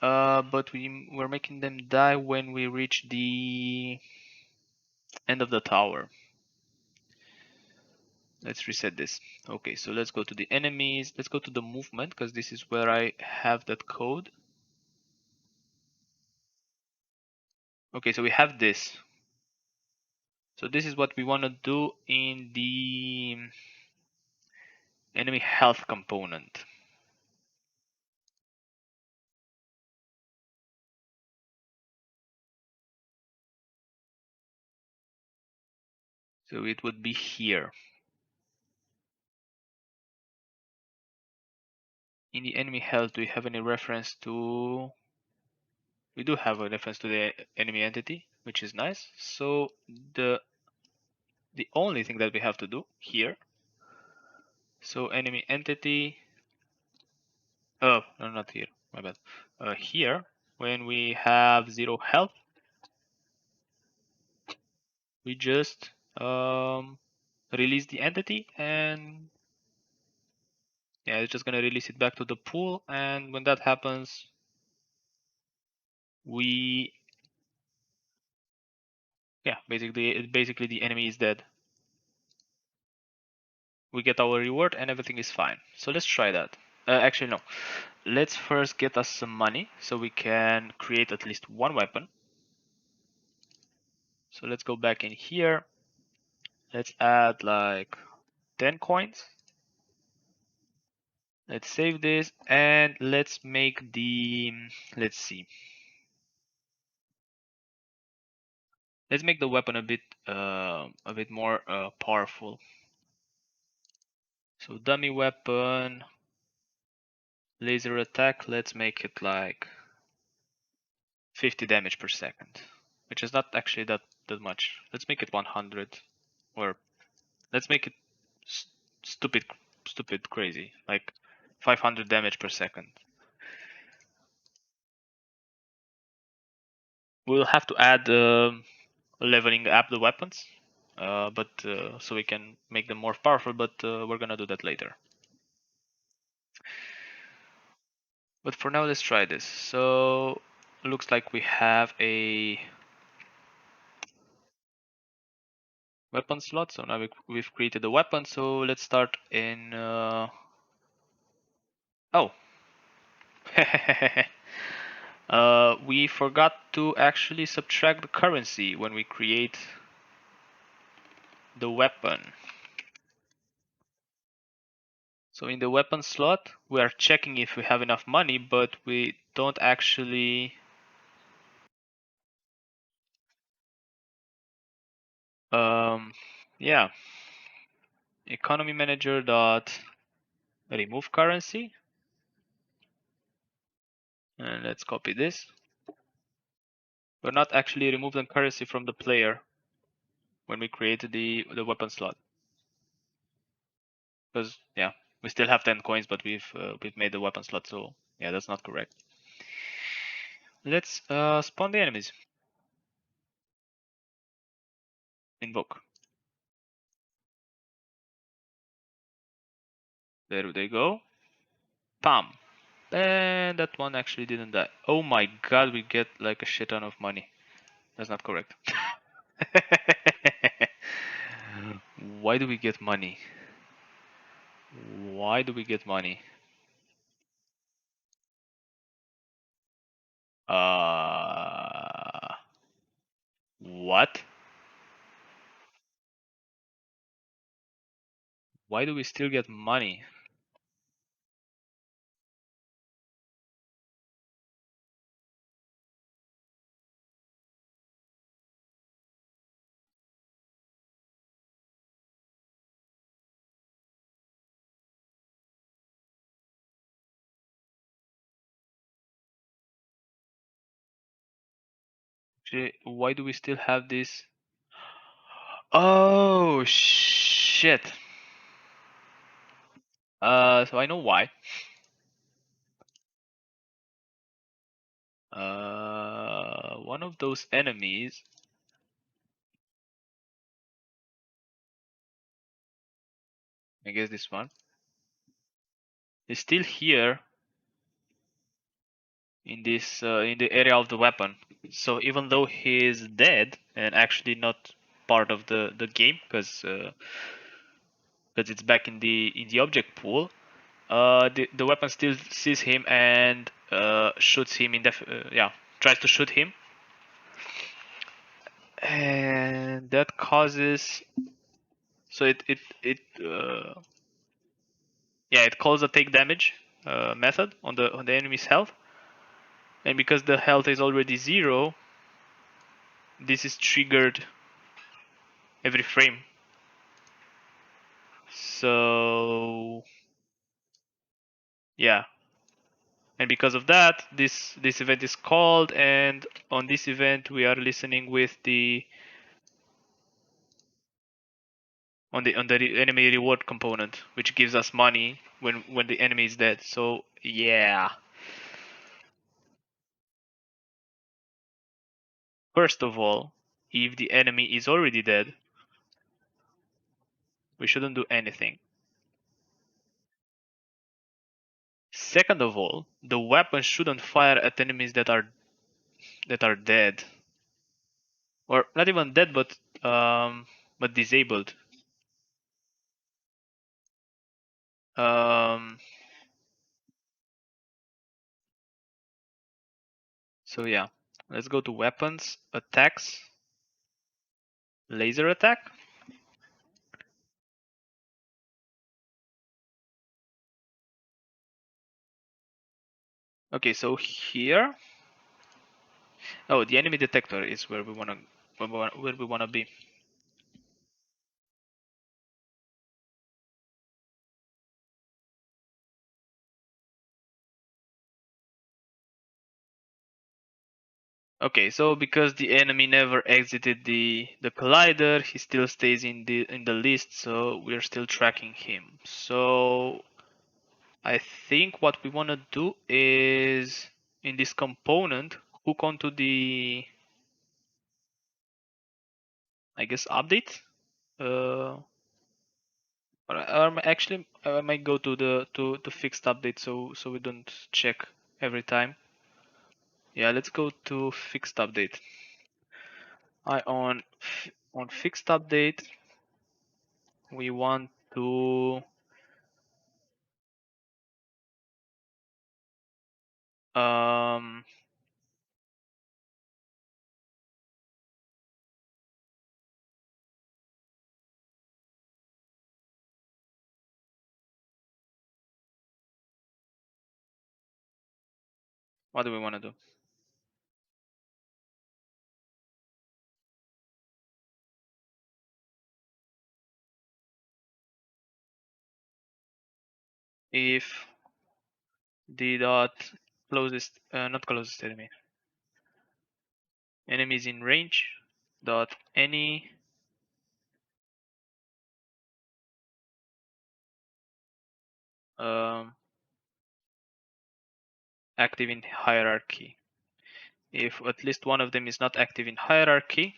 but we're making them die when we reach the end of the tower. Let's reset this. Okay, so let's go to the enemies. Let's go to the movement because this is where I have that code. Okay, so we have this. So this is what we want to do in the enemy health component. So it would be here. In the enemy health, do we have any reference to... We do have a reference to the enemy entity, which is nice. So the only thing that we have to do here, so enemy entity, oh, no, not here, my bad. Here, when we have 0 health, we just release the entity, and yeah, it's just gonna release it back to the pool. And when that happens, we, yeah, basically the enemy is dead. We get our reward and everything is fine. So let's try that. Actually, no. Let's first get us some money so we can create at least one weapon. So let's go back in here. Let's add like 10 coins. Let's save this and let's make the, let's see. Let's make the weapon a bit more powerful. So dummy weapon, laser attack. Let's make it like 50 damage per second, which is not actually that much. Let's make it 100, or let's make it stupid crazy, like 500 damage per second. We'll have to add leveling up the weapons, but so we can make them more powerful, but we're gonna do that later. But for now, let's try this. So looks like we have a weapon slot. So now we've created a weapon. So let's start in. Oh, we forgot to actually subtract the currency when we create the weapon. So in the weapon slot, we are checking if we have enough money, but we don't actually. Yeah. Economy manager dot remove currency, and let's copy this. We're not actually removing currency from the player when we created the weapon slot, because yeah, we still have 10 coins, but we've made the weapon slot, so yeah, that's not correct. Let's spawn the enemies. Invoke. There they go. Pam. And that one actually didn't die. Oh my god, we get like a shit ton of money. That's not correct. Why do we get money? Why do we get money? What? Why do we still get money? Actually, why do we still have this? Oh shit. So I know why. One of those enemies, I guess this one, is still here in this in the area of the weapon. So even though he is dead and actually not part of the game, because because it's back in the object pool, the weapon still sees him and shoots him tries to shoot him, and that causes so it calls a take damage method on the enemy's health, and because the health is already 0, this is triggered every frame. So yeah, and because of that, this event is called, and on this event we are listening with the on the enemy reward component, which gives us money when the enemy is dead. So yeah, first of all, if the enemy is already dead, we shouldn't do anything. Second of all, the weapon shouldn't fire at enemies that are dead, or not even dead, but disabled. Um, so yeah, let's go to weapons, attacks, laser attack. Okay, so here, oh, the enemy detector is where we wanna be. Okay, so because the enemy never exited the collider, he still stays in the list, so we're still tracking him. So I think what we want to do is in this component hook onto the, I guess, update. Or actually I might go to the to fixed update, so we don't check every time. Yeah, let's go to fixed update. On fixed update we want to um what do we want to do? If the dot closest not closest enemies in range dot any um active in hierarchy. If at least one of them is not active in hierarchy,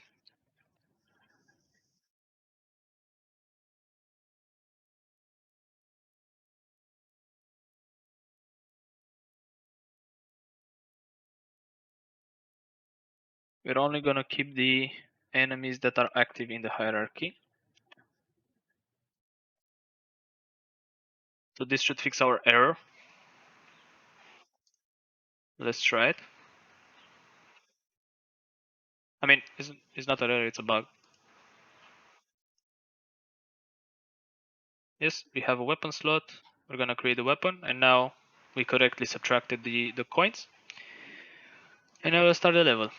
we're only gonna keep the enemies that are active in the hierarchy. So this should fix our error. Let's try it. I mean, it's not an error, it's a bug. Yes, we have a weapon slot. We're gonna create a weapon, and now we correctly subtracted the coins. And now we'll start the level.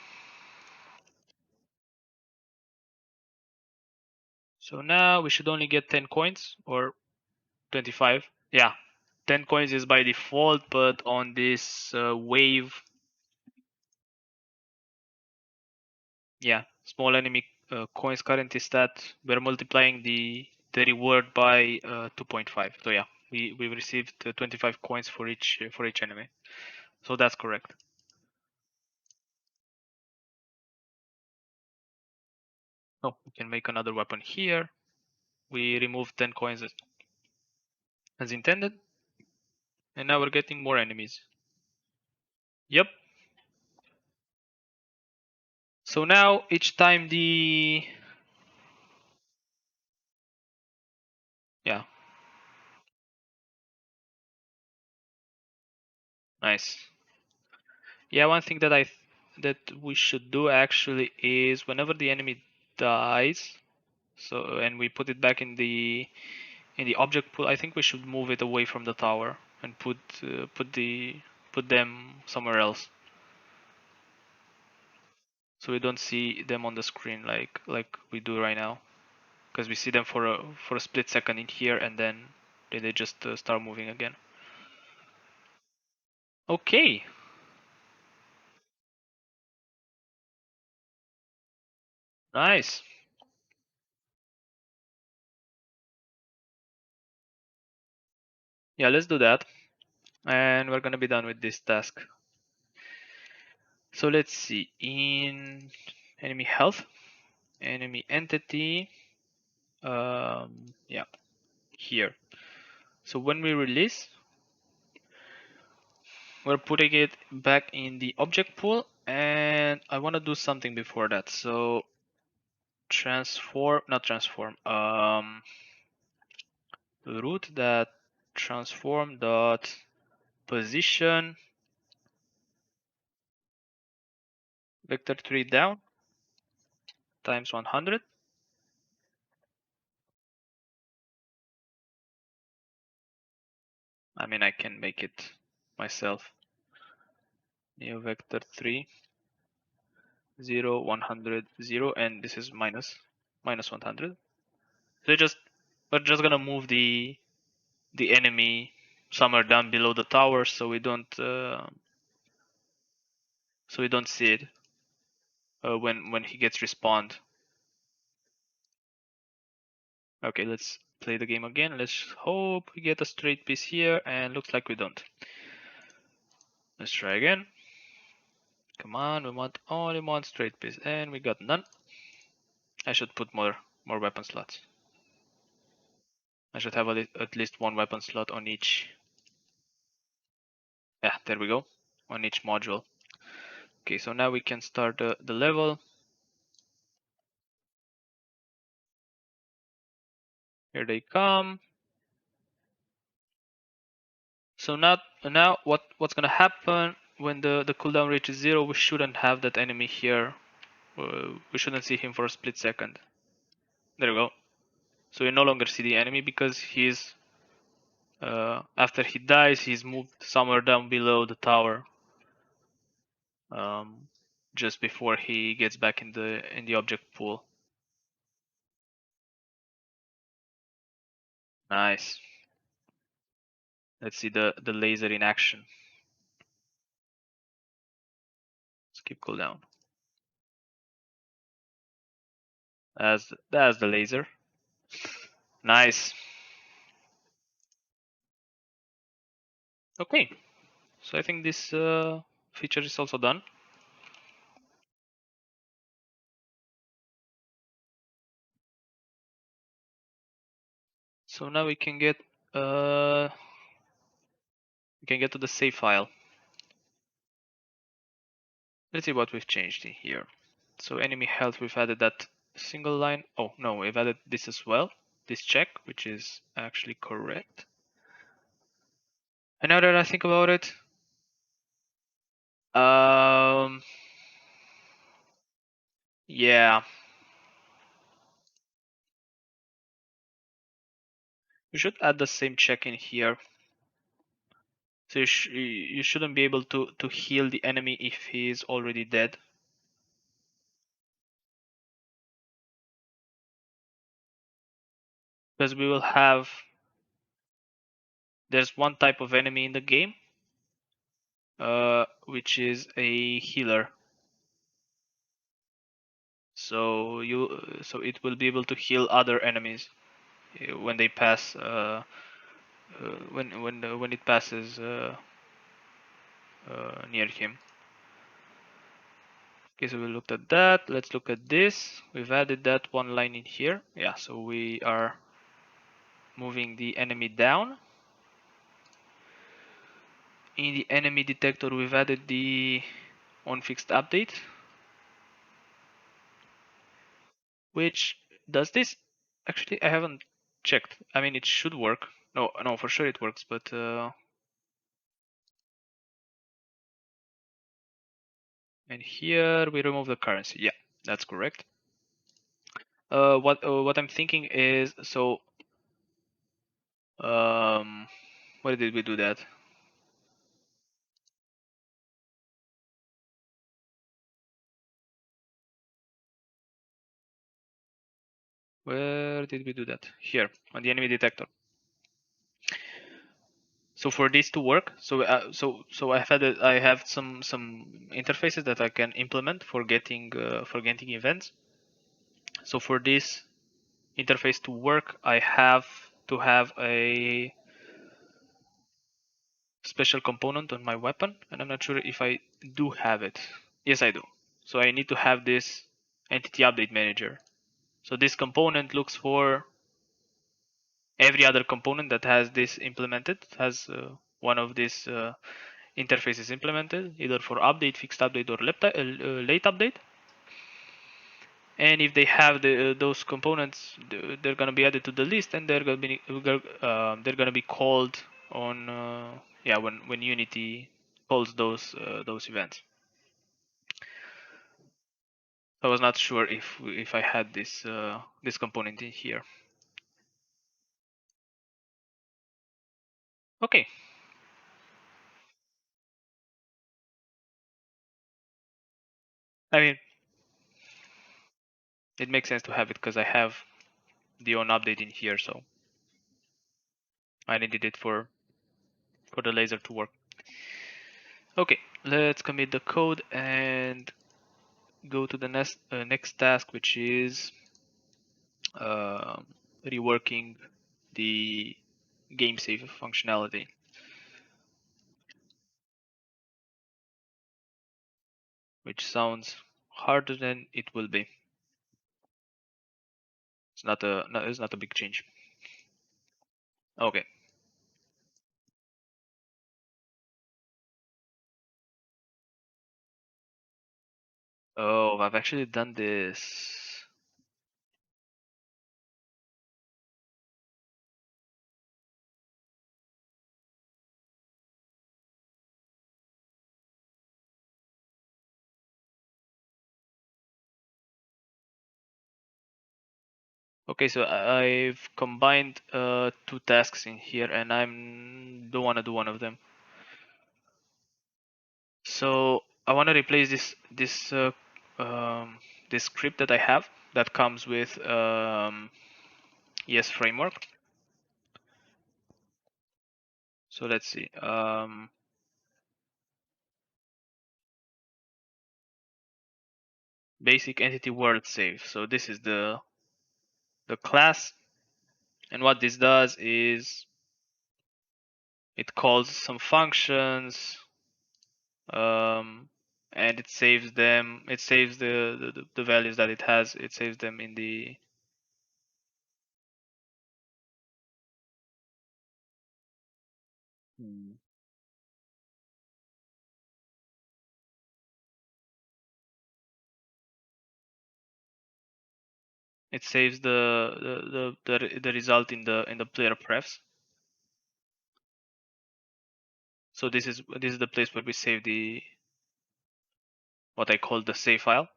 So now we should only get 10 coins, or 25. Yeah, 10 coins is by default, but on this wave, yeah, small enemy coins currently stat, we're multiplying the reward by 2.5. So yeah, we received 25 coins for each enemy. So that's correct. Oh, we can make another weapon here. We removed 10 coins as intended, and now we're getting more enemies. Yep. So now each time yeah, Nice. Yeah, one thing that we should do actually is whenever the enemy dies, so and we put it back in the object pool, I think we should move it away from the tower and put them somewhere else, so we don't see them on the screen like we do right now, because we see them for a split second in here and then they just start moving again. Okay, nice. Yeah, let's do that, and we're gonna be done with this task. So let's see, in enemy health, enemy entity, yeah, here. So when we release, we're putting it back in the object pool, and I want to do something before that. So not transform, root that transform dot position vector 3 down times 100. I mean, I can make it myself. Neo vector 3 0 100 0, and this is minus 100. So we're just gonna move the enemy somewhere down below the tower, so we don't see it when he gets respawned. Okay, let's play the game again. Let's hope we get a straight piece here, and looks like we don't. Let's try again. Come on, we want only one straight piece, and we got none. I should put more weapon slots. I should have at least one weapon slot on each. Yeah, there we go. On each module. Okay, so now we can start the level. Here they come. So now what's gonna happen when the cooldown reaches 0? We shouldn't have that enemy here. We shouldn't see him for a split second. There we go. So we no longer see the enemy because he's after he dies, he's moved somewhere down below the tower, um, just before he gets back in the object pool. Nice. Let's see the laser in action. Skip cooldown. That's the laser. Nice. Okay. So I think this feature is also done. So now uh, we can get to the save file. Let's see what we've changed in here. So enemy health, we've added that single line. Oh no, we've added this as well. This check, which is actually correct. And now that I think about it, um, yeah, we should add the same check in here. So you shouldn't be able to heal the enemy if he is already dead. Because we will have, there's one type of enemy in the game, which is a healer. So it will be able to heal other enemies when they pass when it passes near him. Okay, so we looked at that. Let's look at this. We've added that one line in here. Yeah, so we are moving the enemy down. In the enemy detector, we've added the onFixed update, which does this. Actually, I haven't checked. I mean, it should work. No, for sure it works, but And here we remove the currency. Yeah, that's correct. What I'm thinking is, so where did we do that? Where did we do that? Here on the enemy detector. So for this to work, so I have some interfaces that I can implement for getting events. So for this interface to work, I have to have a special component on my weapon, and I'm not sure if I do have it. Yes, I do. So I need to have this entity update manager. So this component looks for every other component that has this implemented, has one of these interfaces implemented, either for update, fixed update, or late update. And if they have those components, they're gonna be added to the list, and they're gonna be called on yeah, when Unity calls those events. I was not sure if I had this component in here. Okay. I mean, it makes sense to have it because I have the on update in here, so I needed it for the laser to work. Okay, let's commit the code and go to the next task, which is reworking the game save functionality, which sounds harder than it will be. It's not a big change. Okay. Oh, I've actually done this. Okay, so I've combined two tasks in here, and I don't want to do one of them. So I want to replace this script that I have that comes with ES framework. So let's see. Basic entity world save. So this is the class, and what this does is it calls some functions, and it saves them. It saves the values that it has. It saves them in the it saves the result in the player prefs. So this is the place where we save the what I call the save file.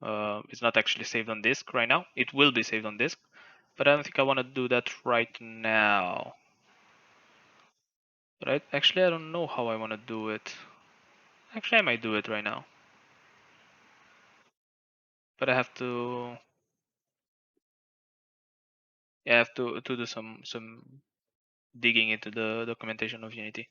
It's not actually saved on disk right now. It will be saved on disk, but I don't think I want to do that right now. Right? Actually, I don't know how I want to do it. Actually, I might do it right now, but I have to. Yeah, I have to do some digging into the documentation of Unity.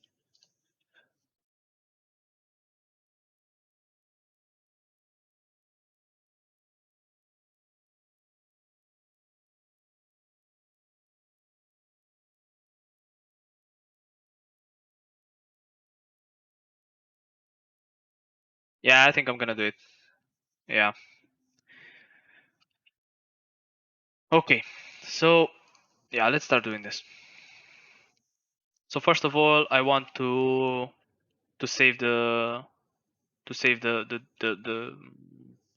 Yeah, I think I'm gonna do it. Yeah. Okay. So yeah, let's start doing this. So first of all, I want to save the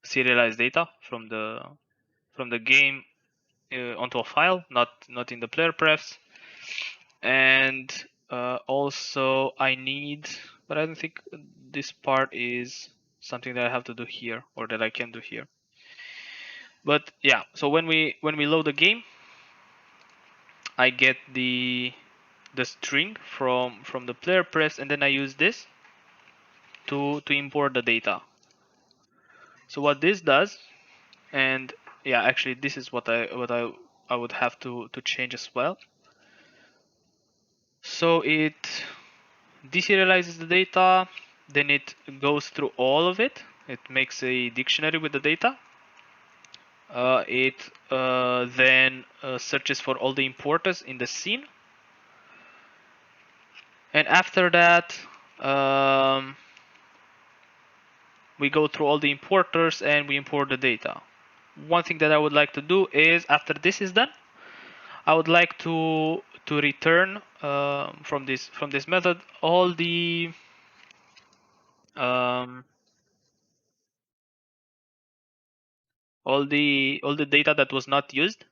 serialized data from the game onto a file, not in the player prefs. And also I need but I don't think this part is something that I have to do here or that I can do here. But yeah, so when we load the game, I get the string from the player prefs, and then I use this to import the data. So what this does, and yeah, actually this is what I would have to change as well. So it deserializes the data, then it goes through all of it. It makes a dictionary with the data. It then searches for all the importers in the scene, and after that, we go through all the importers and we import the data. One thing that I would like to do is, after this is done, I would like to return from this method um, all the data that was not used,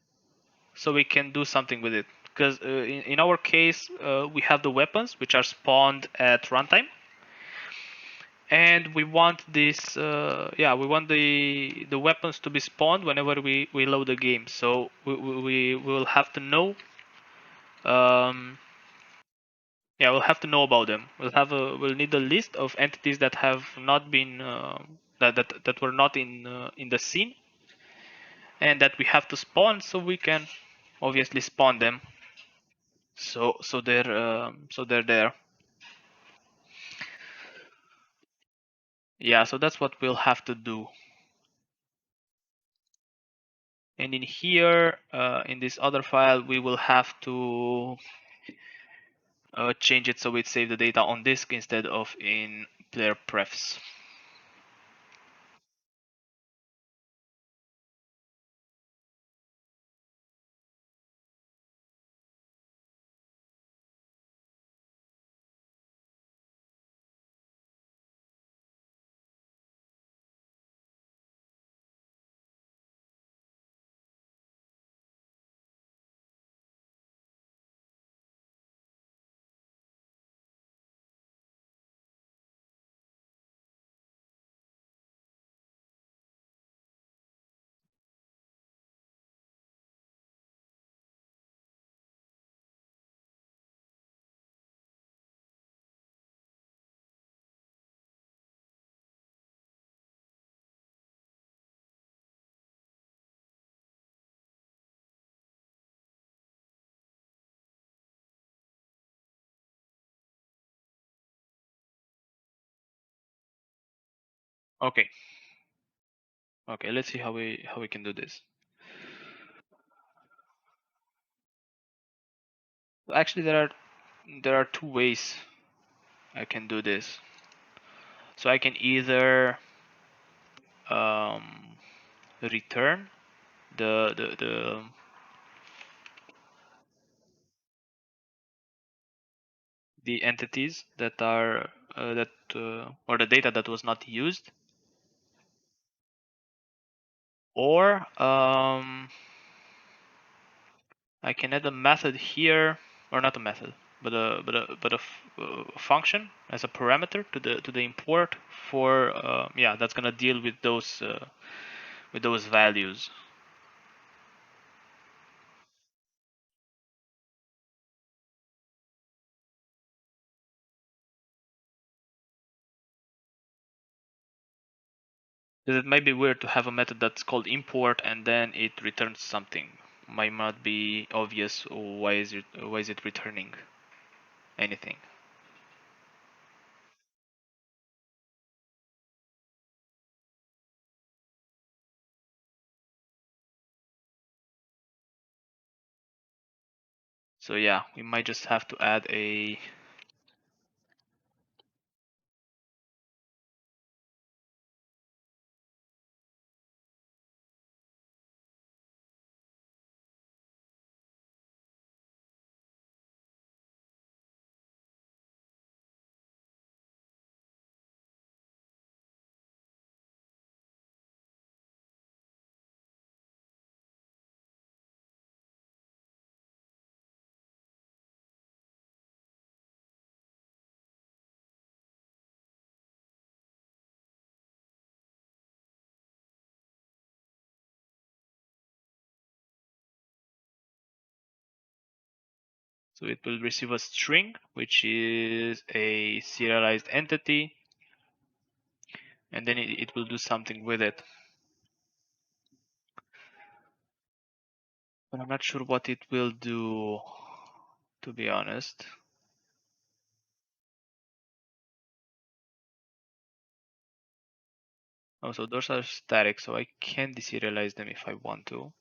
so we can do something with it. Because in our case, we have the weapons which are spawned at runtime, and we want this. We want the weapons to be spawned whenever we load the game. So we will have to know. Um, we'll have to know about them. We'll need a list of entities that have not been that were not in the scene, and that we have to spawn, so we can obviously spawn them. So they're there. Yeah, so that's what we'll have to do. And in here, in this other file, we will have to change it so it saves the data on disk instead of in player prefs. Okay. Okay, let's see how we can do this. Actually, there are two ways I can do this. So I can either um, return the entities that are that or the data that was not used, or I can add a method here, or not a method, but a function as a parameter to the import for that's gonna deal with those values. Because it might be weird to have a method that's called import and then it returns something. Might not be obvious. Why is it returning anything? So yeah, we might just have to add a So it will receive a string, which is a serialized entity, and then it will do something with it. But I'm not sure what it will do, to be honest. Oh, so those are static, so I can deserialize them if I want to.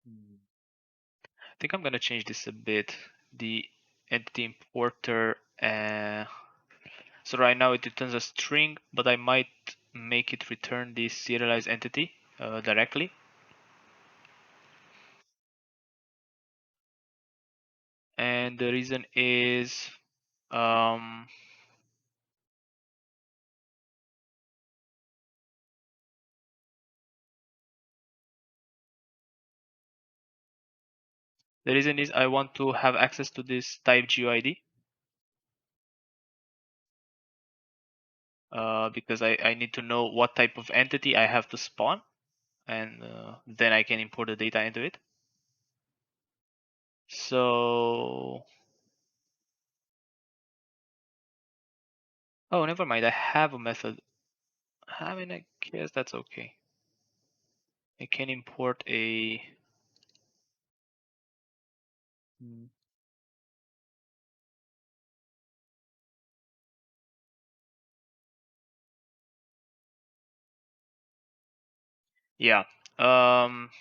I think I'm gonna change this a bit. The entity importer. So right now it returns a string, but I might make it return this serialized entity directly. And the reason is um, I want to have access to this type GUID because I need to know what type of entity I have to spawn, and then I can import the data into it. So, oh, never mind. I have a method. I mean, I guess that's okay. I can import a. Yeah. Um,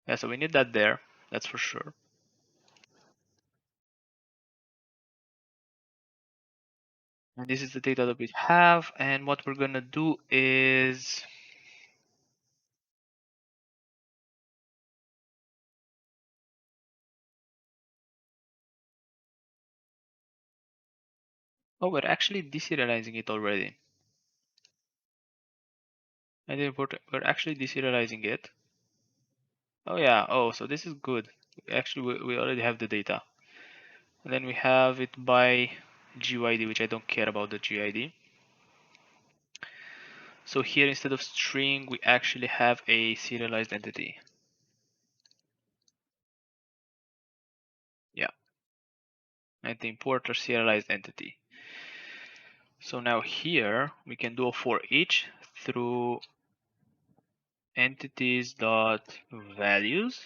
yeah. So we need that there. That's for sure. And this is the data that we have. And what we're gonna do is. Oh, we're actually deserializing it already. And we're actually deserializing it. Oh yeah. Oh, so this is good. Actually, we already have the data. And then we have it by GUID, which I don't care about the GUID. So here, instead of string, we actually have a serialized entity. Yeah. And the importer serialized entity. So now here we can do a for each through entities dot values.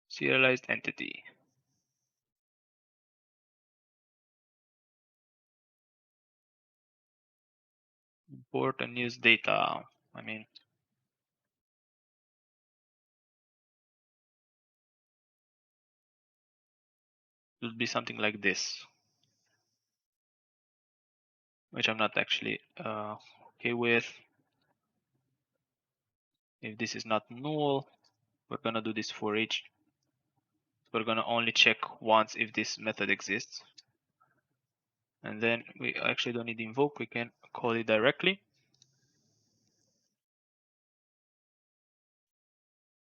Serialized entity. Import and use data. I mean, it would be something like this, which I'm not actually okay with. If this is not null, we're gonna do this for each. We're gonna only check once if this method exists. And then we actually don't need invoke, we can call it directly.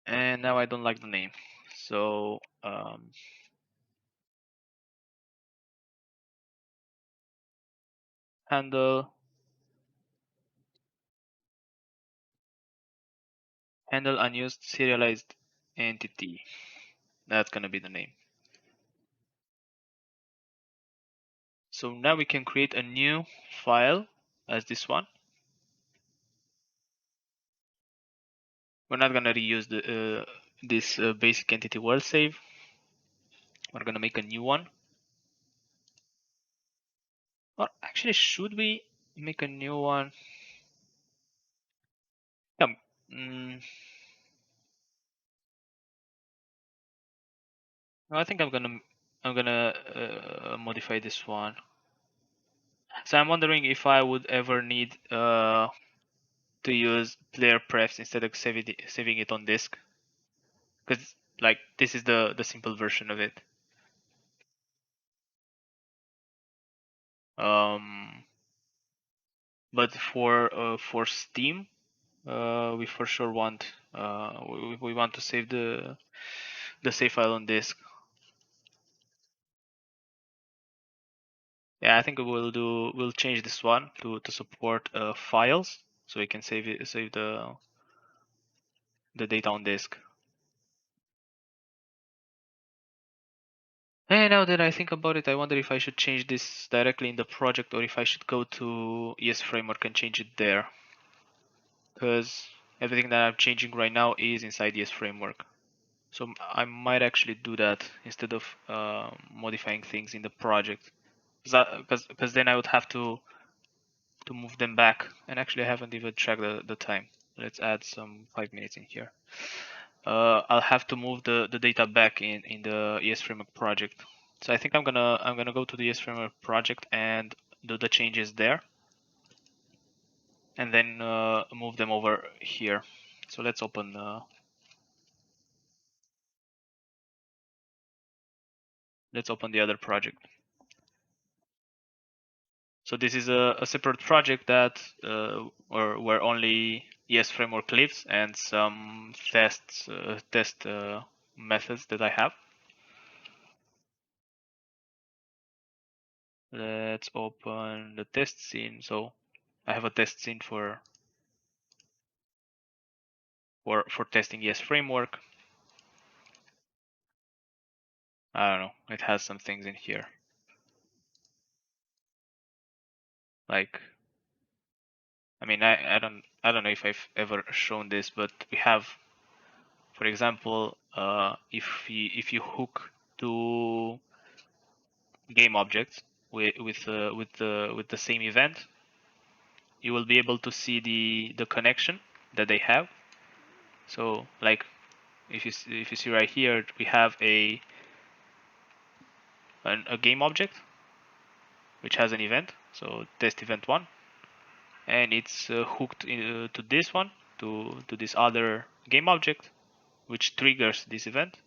And now I don't like the name. So handle unused serialized entity. That's gonna be the name. So now we can create a new file as this one. We're not gonna reuse the this basic entity world save. We're gonna make a new one. Or actually, should we make a new one? Yeah. No, I think I'm gonna modify this one. So I'm wondering if I would ever need to use player prefs instead of saving it on disk, because like this is the simple version of it. Um, but for Steam, we for sure want we want to save the save file on disk. Yeah, I think we'll change this one to support files, so we can save the data on disk. And now that I think about it, I wonder if I should change this directly in the project or if I should go to ES Framework and change it there. Because everything that I'm changing right now is inside ES Framework. So I might actually do that instead of modifying things in the project. Because then I would have to move them back. And actually I haven't even checked the time. Let's add some 5 minutes in here. I'll have to move the data back in the ES Framework project. So I think I'm gonna go to the ES Framework project and do the changes there, and then move them over here. So let's open the other project. So this is a separate project that or where only ES Framework lives and some test methods that I have. Let's open the test scene. So I have a test scene for testing ES Framework. I don't know. It has some things in here. Like, I mean, I don't know if I've ever shown this, but we have, for example, if you hook two game objects with the same event, you will be able to see the connection that they have. So, like, if you see right here, we have a game object which has an event. So test event one, and it's hooked to this one, to this other game object, which triggers this event.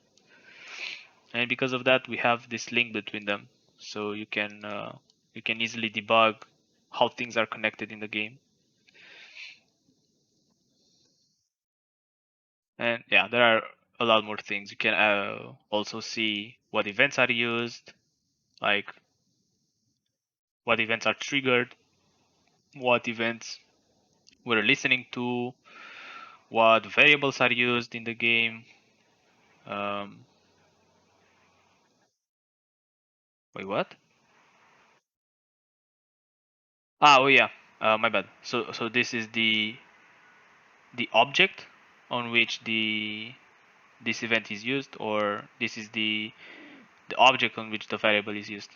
And because of that, we have this link between them, so you can easily debug how things are connected in the game. And yeah, there are a lot more things. You can also see what events are used, like what events are triggered, what events we're listening to, what variables are used in the game. Wait, what? Oh yeah, my bad. So this is the object on which this event is used, or this is the object on which the variable is used.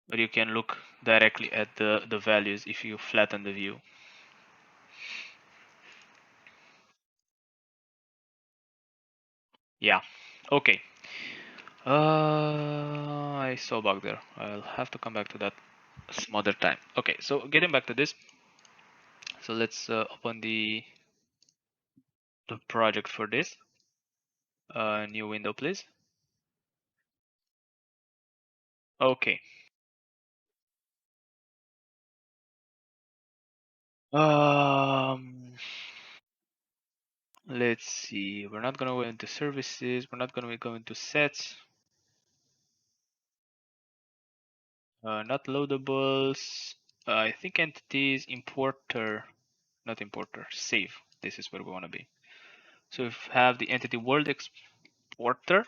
But you can look directly at the values if you flatten the view. Yeah. Okay. I saw a bug there. I'll have to come back to that some other time. Okay, so getting back to this. So let's open the project for this. New window, please. Okay. Um, let's see. We're not gonna go into services. We're not gonna go into sets. Not loadables. I think entities, importer, not importer, save. This is where we want to be. So we have the entity world exporter,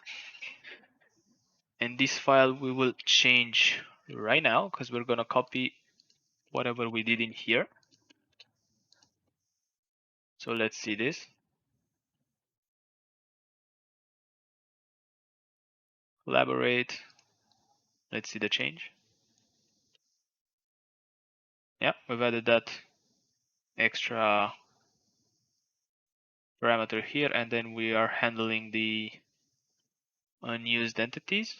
and this file we will change right now because we're gonna copy whatever we did in here. So let's see this. Collaborate. Let's see the change. Yeah, we've added that extra parameter here, and then we are handling the unused entities.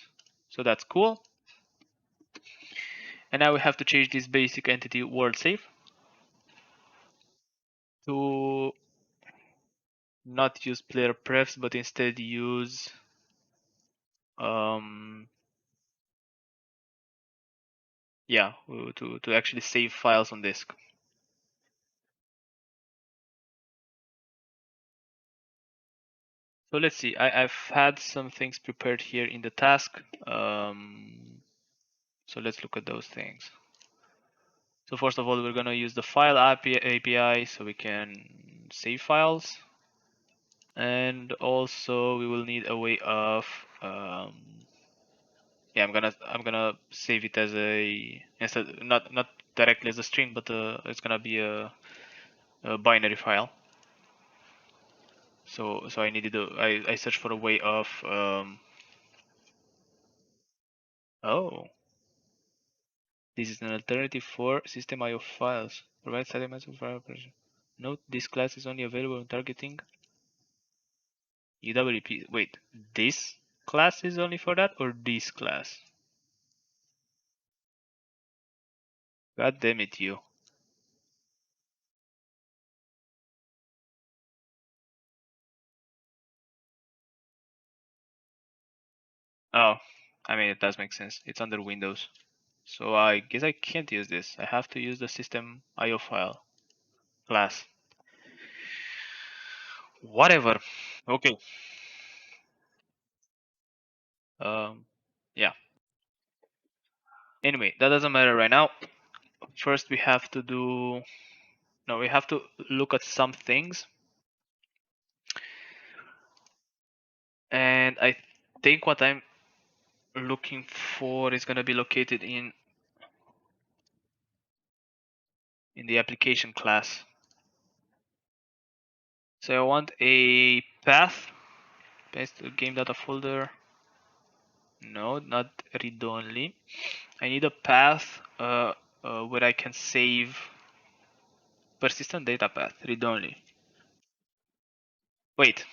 So that's cool. And now we have to change this basic entity world save to not use player prefs, but instead use yeah, to actually save files on disk. So let's see. I've had some things prepared here in the task. So let's look at those things. So first of all, we're gonna use the file API so we can save files, and also we will need a way of yeah, I'm gonna save it as a instead not directly as a string, but it's gonna be a binary file. So I needed I searched for a way of oh, this is an alternative for system IO files. Provide static message file operation. Note this class is only available when targeting UWP. Wait, this class is only for that or this class? God damn it, you. Oh, I mean, it does make sense. It's under Windows. So I guess I can't use this. I have to use the system IO file class. Whatever. Okay. Um, yeah. Anyway, that doesn't matter right now. First, we have to do. No, we have to look at some things. And I think what I'm looking for is going to be located in the application class. So I want a path. Paste the game data folder. No, not read only. I need a path where I can save persistent data path, read only. Wait,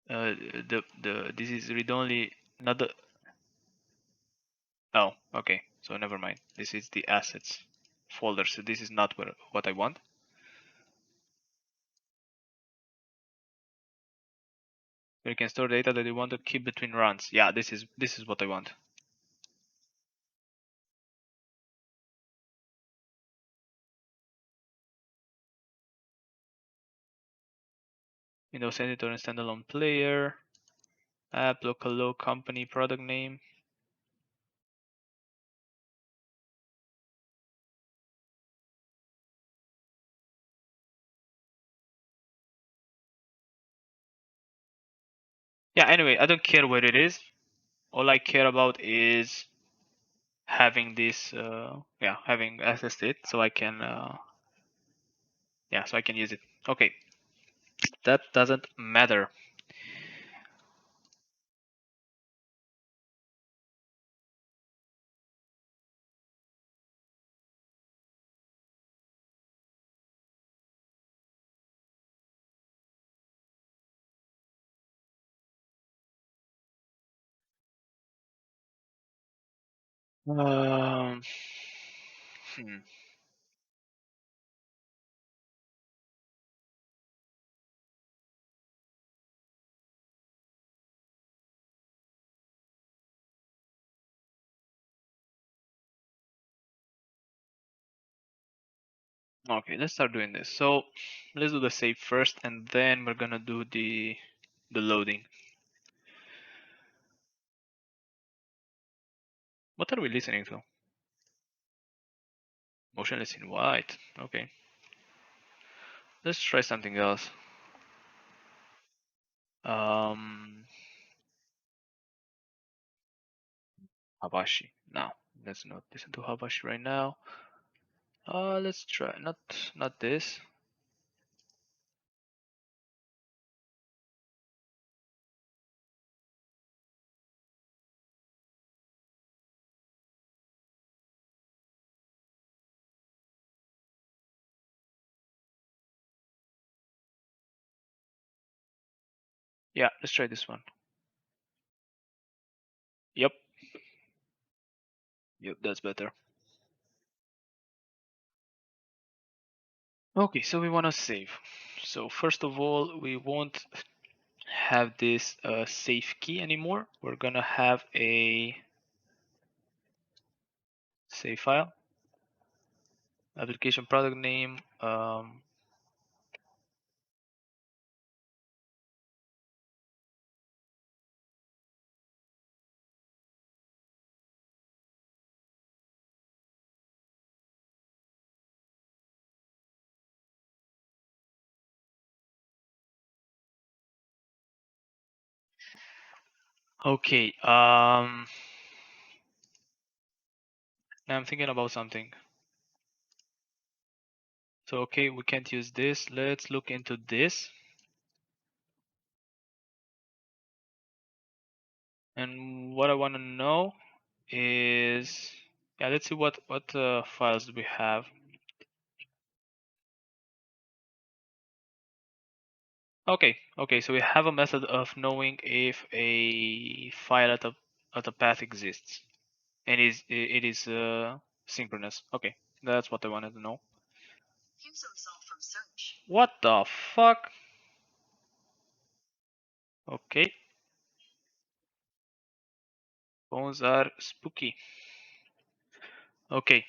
this is read only, not the. Oh, okay. So never mind. This is the assets folder. So this is not what I want. You can store data that you want to keep between runs. Yeah, this is what I want. Windows Editor and standalone player. App, local company, product name. Yeah, anyway, I don't care where it is. All I care about is having this, having access to it so I can, so I can use it. Okay, that doesn't matter. Um, hmm. Okay, let's start doing this. So let's do the save first, and then we're gonna do the loading. What are we listening to? Motionless in white. Okay, let's try something else. Um, Habashi. No, let's not listen to Habashi right now. Let's try not this. Yeah, let's try this one. Yep, yep, that's better. Okay, so we want to save. So first of all, we won't have this save key anymore. We're gonna have a save file, application product name, Okay. Now I'm thinking about something. So okay, we can't use this. Let's look into this. And what I want to know is, yeah, let's see what files we have. Okay, so we have a method of knowing if a file at a path exists, and it is synchronous. Okay, that's what I wanted to know. What the fuck? Okay, phones are spooky. Okay,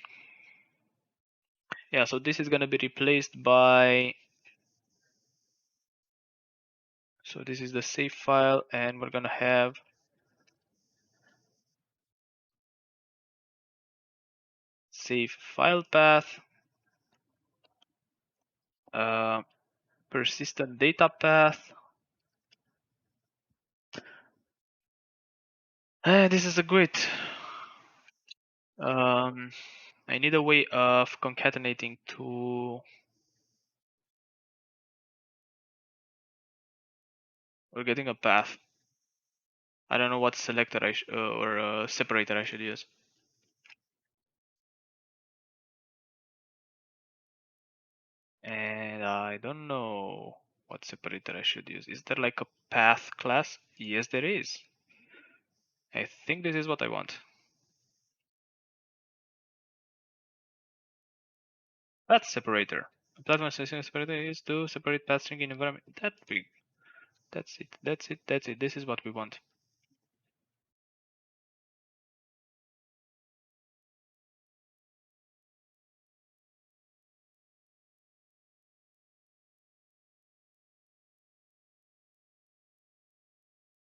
yeah, so this is gonna be replaced by, so this is the save file, and we're gonna have save file path, uh, persistent data path. This is a great. I need a way of concatenating to. We're getting a path. I don't know what selector or separator I should use. And I don't know what separator I should use. Is there like a path class? Yes, there is. I think this is what I want. Path separator. A platform separator is to separate path string in environment. That big. That's it. That's it. That's it. This is what we want.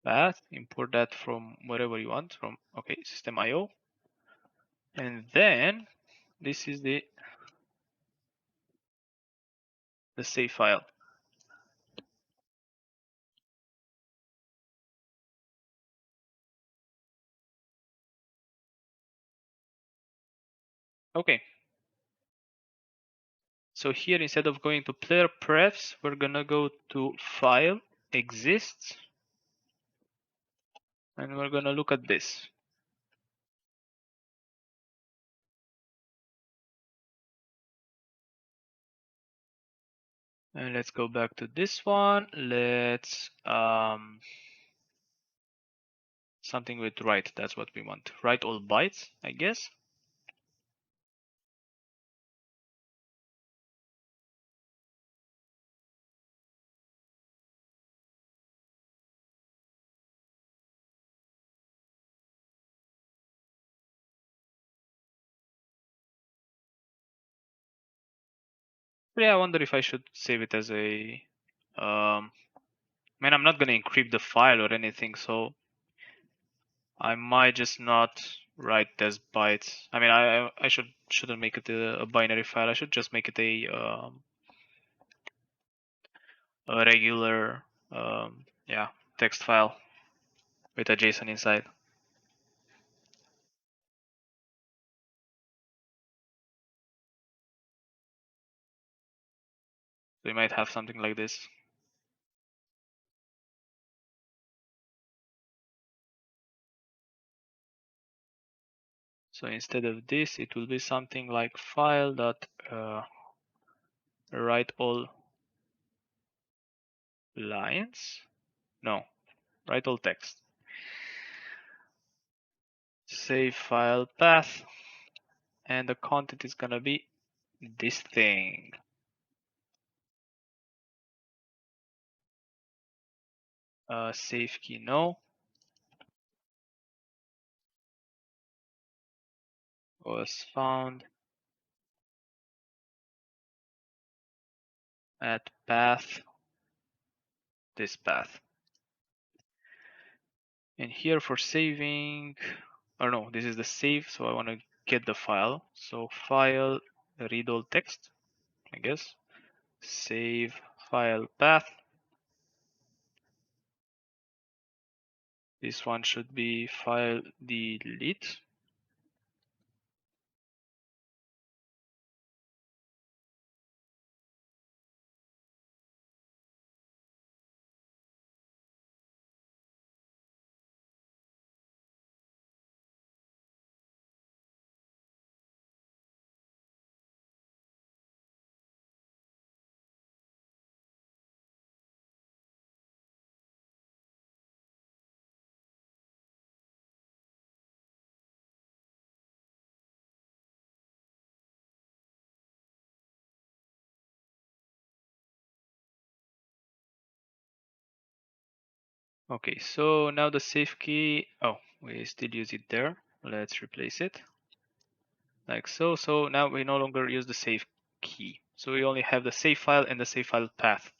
Path. Import that from wherever you want. From system IO. And then this is the save file. Okay. So here, instead of going to player prefs, we're gonna go to file exists, and we're gonna look at this. And let's go back to this one. Let's something with write. That's what we want. Write all bytes, I guess. But yeah, I wonder if I should save it as a. Man, I'm not gonna encrypt the file or anything, so I might just not write as bytes. I mean, I shouldn't make it a binary file. I should just make it a regular yeah, text file with a JSON inside. So we might have something like this. So instead of this, it will be something like file dot write all lines. No, write all text. Save file path, and the content is gonna be this thing. Save key no. Was found at path, this path. And here for saving, or no, this is the save, so I want to get the file. So file read all text, I guess. Save file path. This one should be file delete. Okay, so now the save key, oh, we still use it there. Let's replace it like so. So now we no longer use the save key. So we only have the save file and the save file path.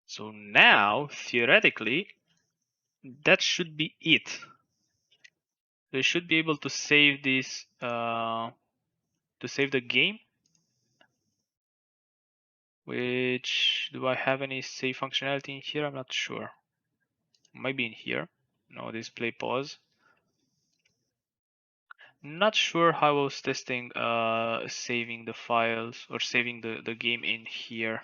So now, theoretically, that should be it. We should be able to save this, to save the game. Which, do I have any save functionality in here? I'm not sure. Maybe in here. No, display pause. Not sure how I was testing saving the files or saving the game in here.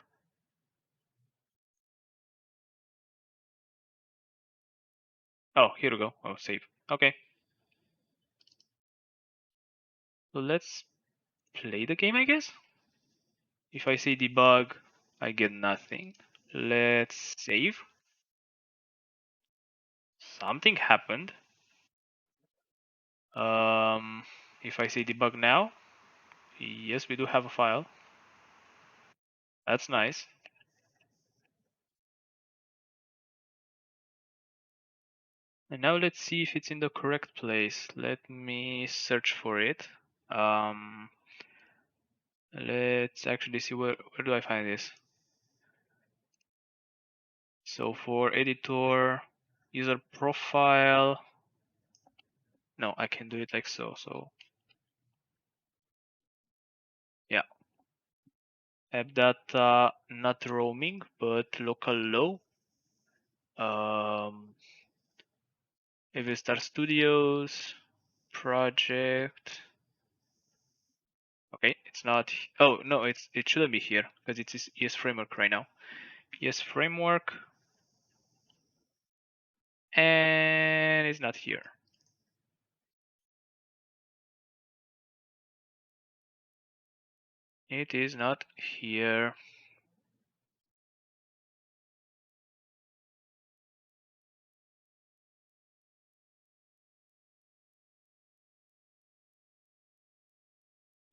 Oh, here we go. Oh, save. Okay. So let's play the game, I guess. If I say debug, I get nothing. Let's save. Something happened. If I say debug now, yes, we do have a file. That's nice. And now let's see if it's in the correct place. Let me search for it. Let's actually see where do I find this. So for editor, user profile. No, I can do it like so. So yeah, app data, not roaming, but local low. Evistar Studios project. Okay, it's not. Oh no, it shouldn't be here because it's ES framework right now. ES framework, and it's not here. It is not here.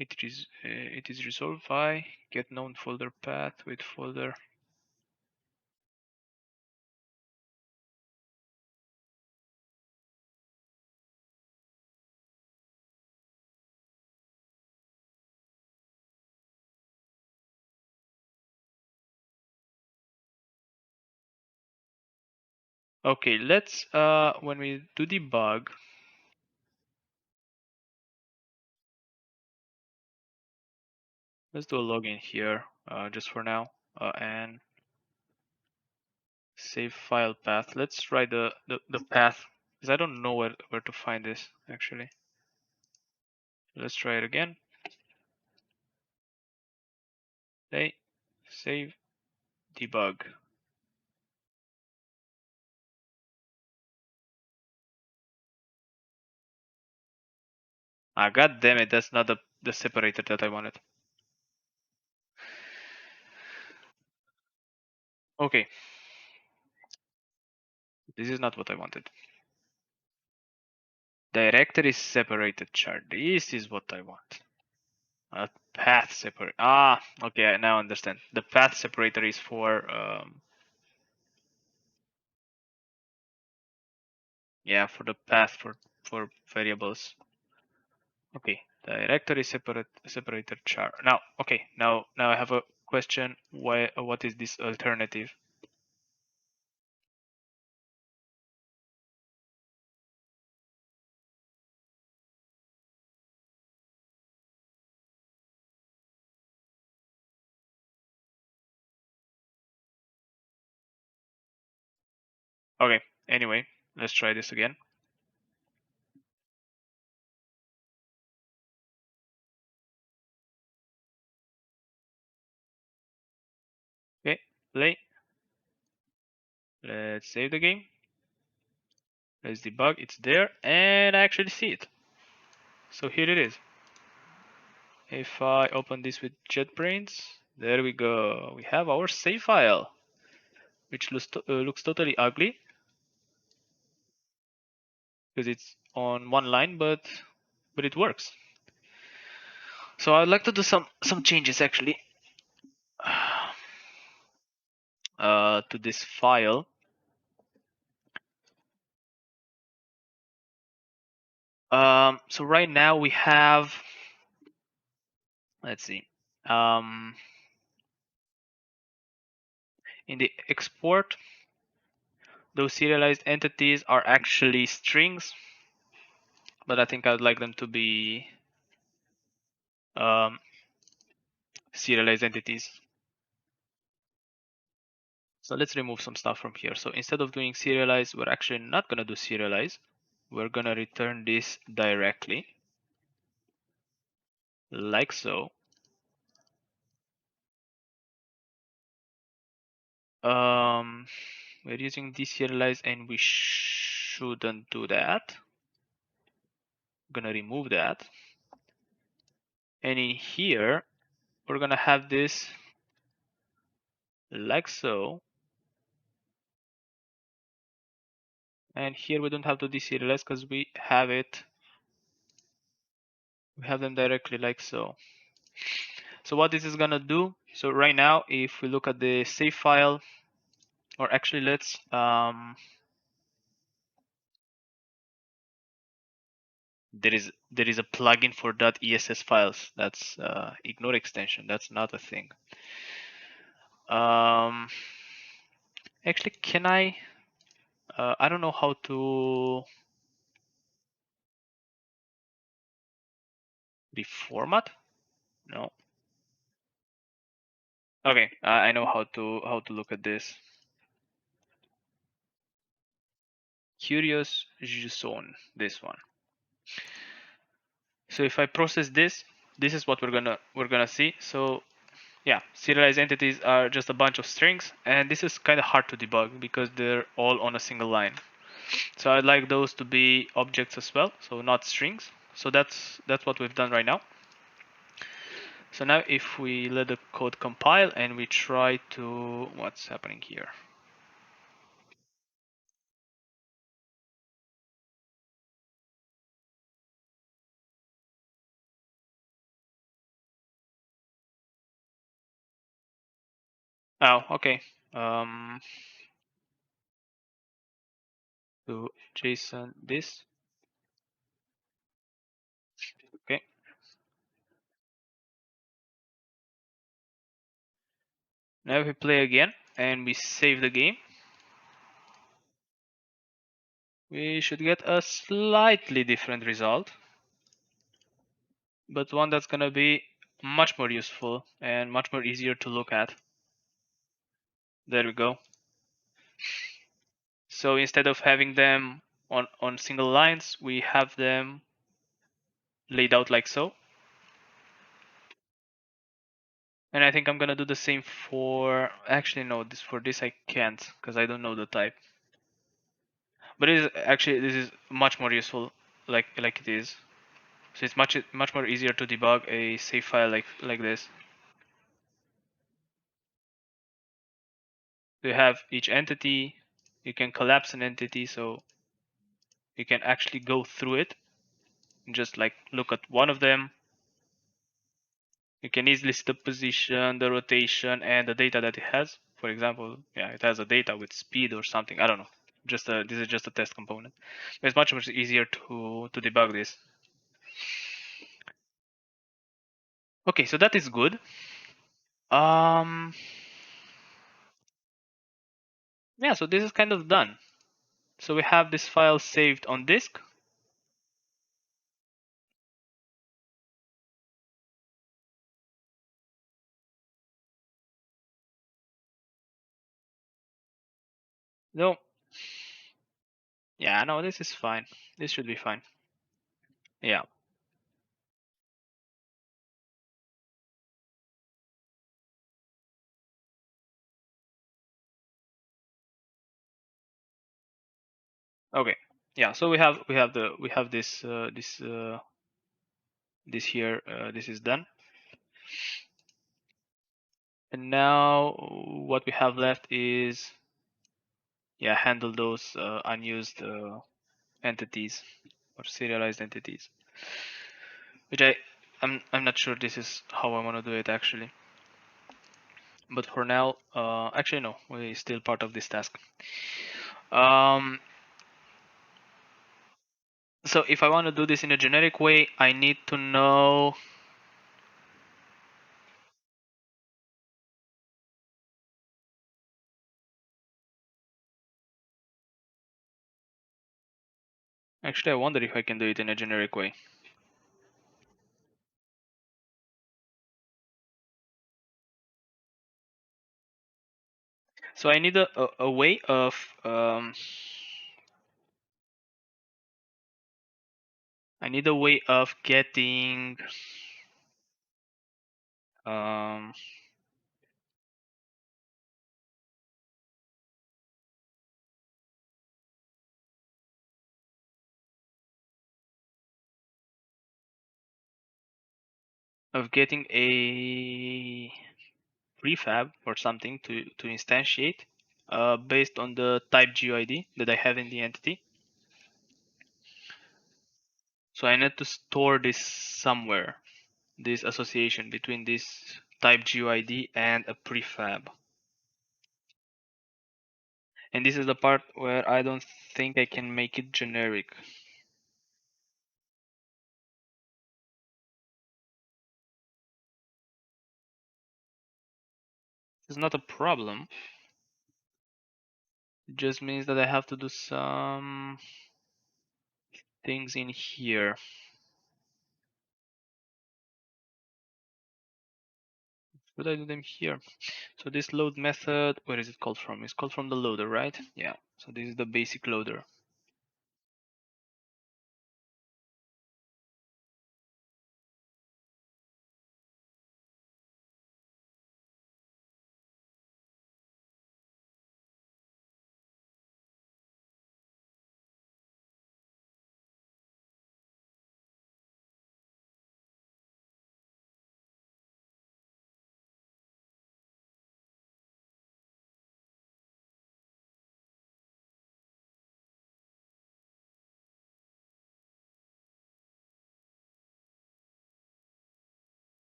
It is resolved by get known folder path with folder. Okay, let's when we do debug, let's do a login here just for now and save file path. Let's try the path because I don't know where to find this actually. Let's try it again. Okay, save debug. Ah, god damn it, that's not the separator that I wanted. Okay, this is not what I wanted. Directory separated chart. This is what I want. A path separator. Ah, okay, I now understand. The path separator is for yeah, for the path for variables. Okay, directory separator char. Now, okay, now I have a question. Why? What is this alternative? Okay, anyway, let's try this again. Okay, play. Let's save the game. Let's debug. It's there, and I actually see it. So here it is. If I open this with JetBrains, there we go. We have our save file, which looks totally ugly because it's on one line, but it works. So I'd like to do some changes actually to this file. So right now we have, let's see, in the export, those serialized entities are actually strings, but I think I'd like them to be serialized entities. So let's remove some stuff from here. So instead of doing serialize, we're actually not going to do serialize. We're going to return this directly, like so. We're using deserialize and we shouldn't do that. I'm going to remove that. And in here, we're going to have this like so. And here we don't have to deserialize because we have it. We have them directly like so. So what this is going to do, so right now, if we look at the save file, or actually let's, there is a plugin for .ess files. That's ignore extension. That's not a thing. Actually, can I? I don't know how to reformat. No. Okay, I know how to look at this. Curious JSON, this one. So if I process this, this is what we're gonna see. So yeah, serialized entities are just a bunch of strings, and this is kind of hard to debug because they're all on a single line. So I'd like those to be objects as well, so not strings. So that's what we've done right now. So now if we let the code compile and we try to, what's happening here? Oh, okay. To JSON this. Okay. Now if we play again and we save the game, we should get a slightly different result, but one that's gonna be much more useful and much more easier to look at. There we go. So instead of having them on single lines, we have them laid out like so. And I think I'm gonna do the same for, actually no, for this I can't because I don't know the type. But it is actually, this is much more useful like it is. So it's much more easier to debug a save file like this. You have each entity, you can collapse an entity, so you can actually go through it and just like look at one of them. You can easily see the position, the rotation, and the data that it has. For example, yeah, it has a data with speed or something. I don't know. This is just a test component. It's much easier to debug this. Okay, so that is good. Yeah, so this is kind of done. So we have this file saved on disk. No, Yeah, no, this is fine. This should be fine. Yeah. Okay. Yeah. So we have this here. This is done. And now what we have left is, yeah, handle those unused entities or serialized entities, which I'm not sure this is how I want to do it actually. But for now, actually no, we're still part of this task. Um, so if I want to do this in a generic way, I need to know. Actually, I wonder if I can do it in a generic way. So I need a way of I need a way of getting um, a prefab or something to instantiate based on the type GUID that I have in the entity. So I need to store this somewhere, this association between this type GUID and a prefab. And this is the part where I don't think I can make it generic. It's not a problem. It just means that I have to do some things in here. Should I do them here? So this load method, where is it called from? It's called from the loader, right? Yeah. So this is the basic loader.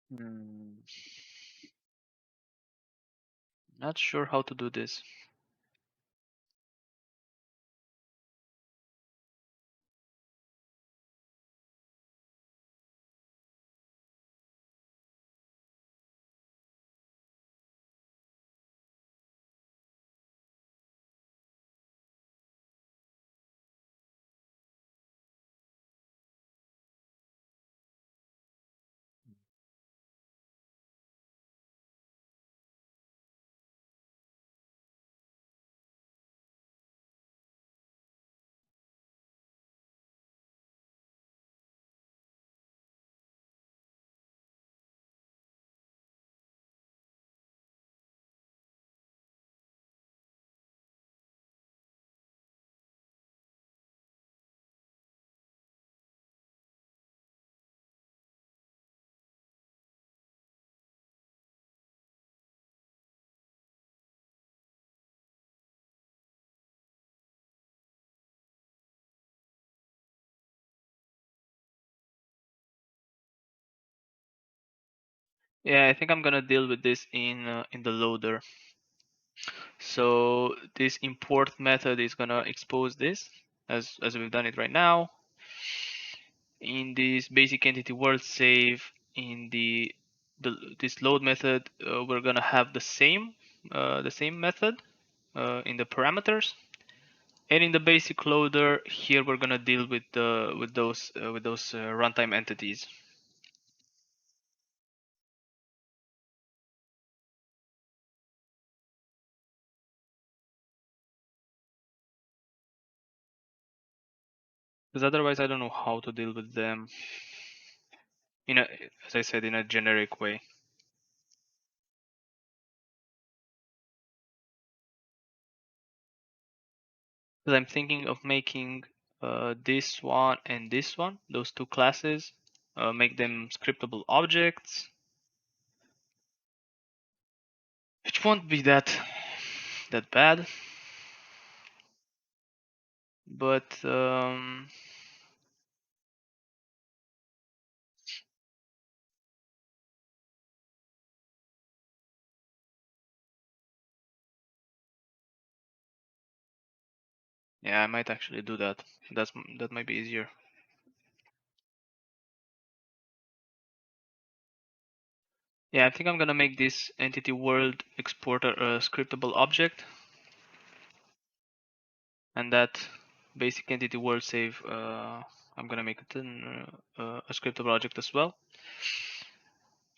Hmm. Not sure how to do this. Yeah, I think I'm gonna deal with this in the loader. So this import method is gonna expose this as we've done it right now. In this basic entity world save, in this load method, we're gonna have the same method in the parameters. And in the basic loader, here we're gonna deal with those runtime entities. because otherwise I don't know how to deal with them in a, as I said, in a generic way. Because I'm thinking of making this one and this one, those two classes, make them scriptable objects, which won't be that bad, but yeah, I might actually do that. That might be easier. Yeah, I think I'm gonna make this entity world exporter a scriptable object, and that basic entity world save, I'm gonna make it a scriptable object as well.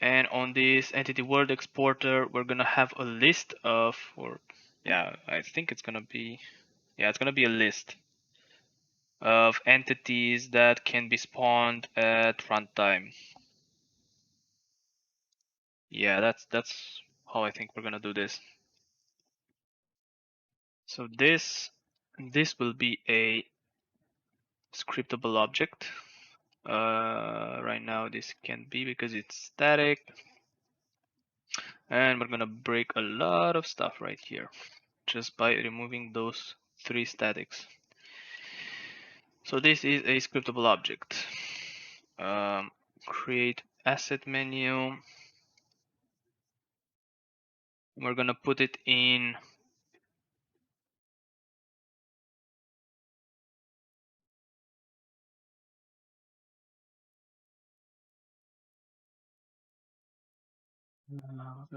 And on this entity world exporter, we're gonna have a list of, or yeah, I think it's gonna be, yeah, it's gonna be a list of entities that can be spawned at runtime. Yeah, that's how I think we're gonna do this. So this will be a scriptable object. Right now this can't be because it's static, and we're gonna break a lot of stuff right here just by removing those three statics. So this is a scriptable object. Create asset menu. We're gonna put it in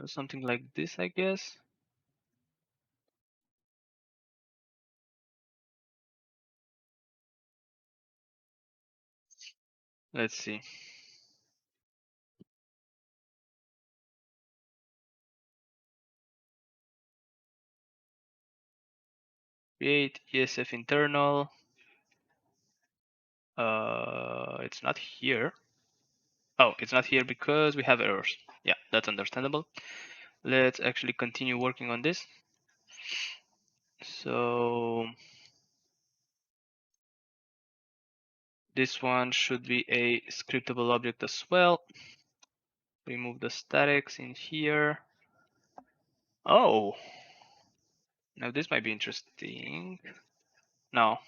something like this, I guess. Let's see. Create ESF internal. It's not here. Oh, it's not here because we have errors. Yeah, that's understandable. Let's actually continue working on this. So this one should be a scriptable object as well. Remove the statics in here. Oh, now this might be interesting. No.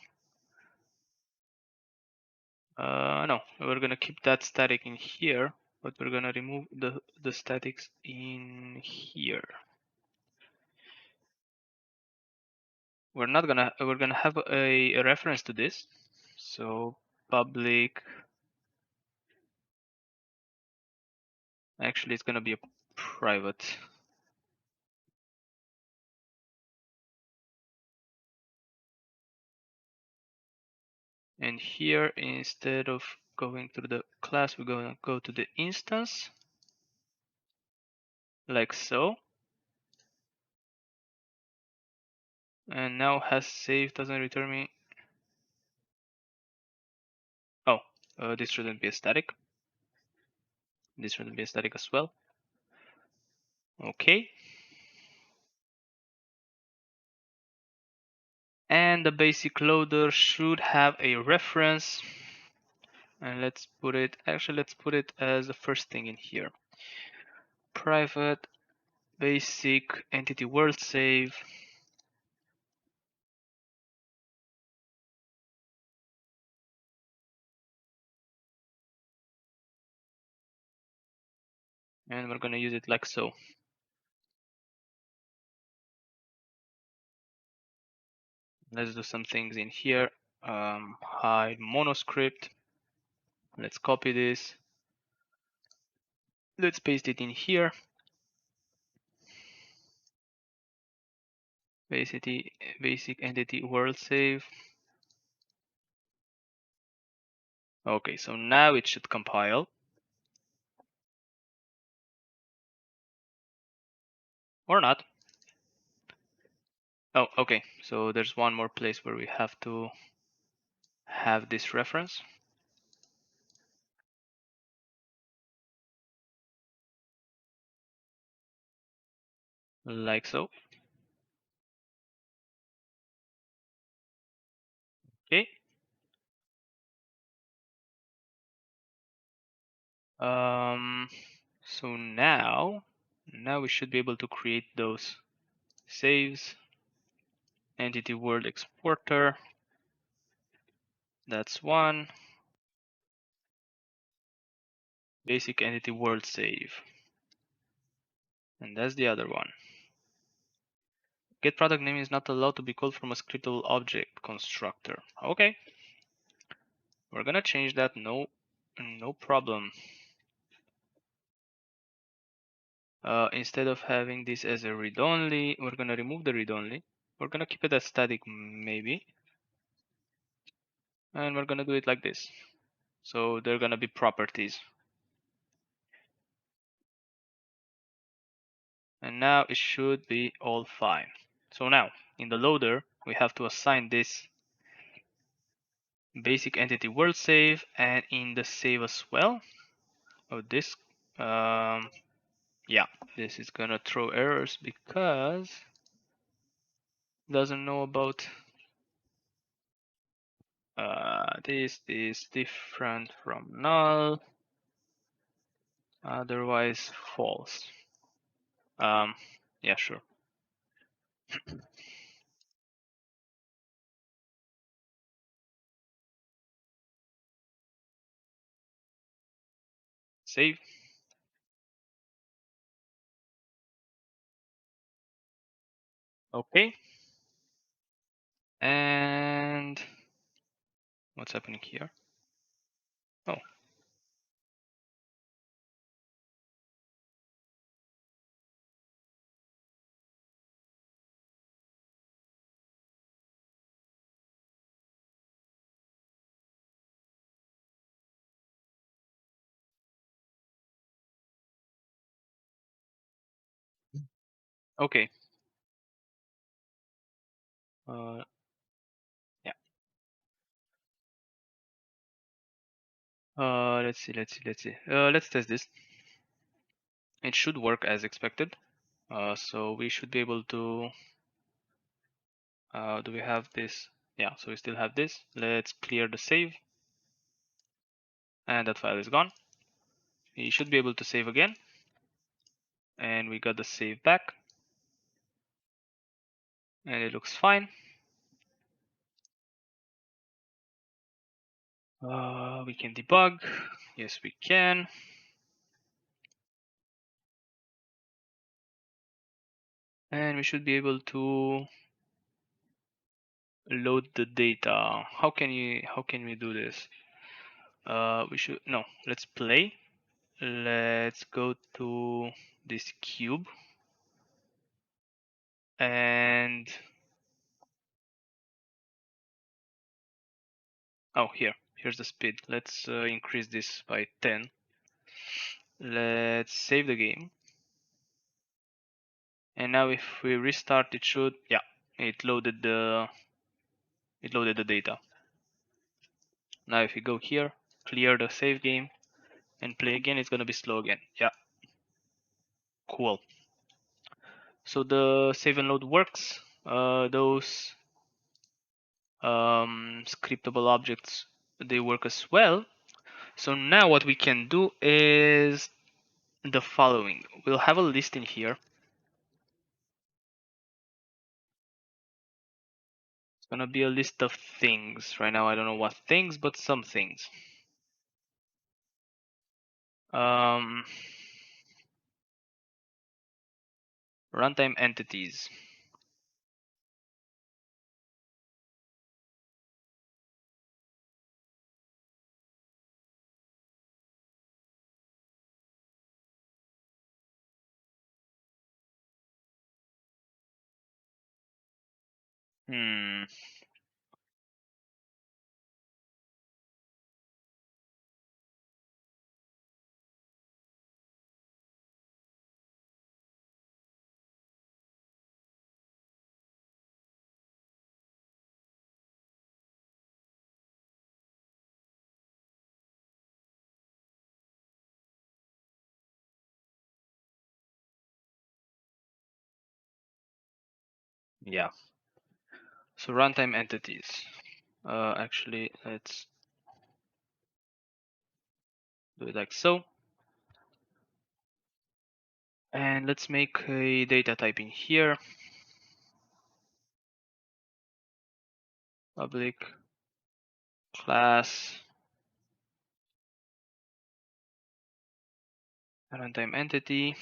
No, we're gonna keep that static in here, but we're gonna remove the statics in here. We're gonna have a reference to this. So public, actually it's gonna be a private. And here, instead of going through the class, we're gonna go to the instance, like so. And now has saved doesn't return me. Oh, this shouldn't be a static. This shouldn't be a static as well. Okay. And the basic loader should have a reference. And let's put it as the first thing in here. Private basic entity world save. And we're gonna use it like so. Let's do some things in here. Hide monoscript. Let's copy this. Let's paste it in here. Basic entity world save. Okay, so now it should compile. Or not. Oh, okay. So there's one more place where we have to have this reference like so. Okay. So now we should be able to create those saves. Entity world exporter. That's one. Basic entity world save. And that's the other one. Get product name is not allowed to be called from a scriptable object constructor. Okay. We're gonna change that. No problem. Instead of having this as a read-only, we're gonna remove the read-only. We're gonna keep it as static maybe. And we're gonna do it like this. So they're gonna be properties. And now it should be all fine. So now in the loader, we have to assign this basic entity world save, and in the save as well. Oh, this, yeah, this is gonna throw errors because it doesn't know about this is different from null, otherwise false. Yeah, sure. Save. Okay. And what's happening here? Oh, okay. Yeah. Let's see. Let's test this. It should work as expected. So we should be able to. Do we have this? Yeah. So we still have this. Let's clear the save, and that file is gone. We should be able to save again, and we got the save back, and it looks fine. We can debug. Yes, we can. And we should be able to load the data. How can we do this? We should no. Let's play. Let's go to this cube and oh, here's the speed. Let's increase this by 10. Let's save the game. And now if we restart, it should, yeah, it loaded the data. Now if we go here, clear the save game and play again, it's gonna be slow again. Yeah, cool. So the save and load works. Those scriptable objects, they work as well. So now what we can do is the following. We'll have a list in here. It's gonna be a list of things. Right now I don't know what things, but some things. Um, runtime entities. Hmm. Yeah. So runtime entities. Actually, let's do it like so. And let's make a data type in here. Public class runtime entity.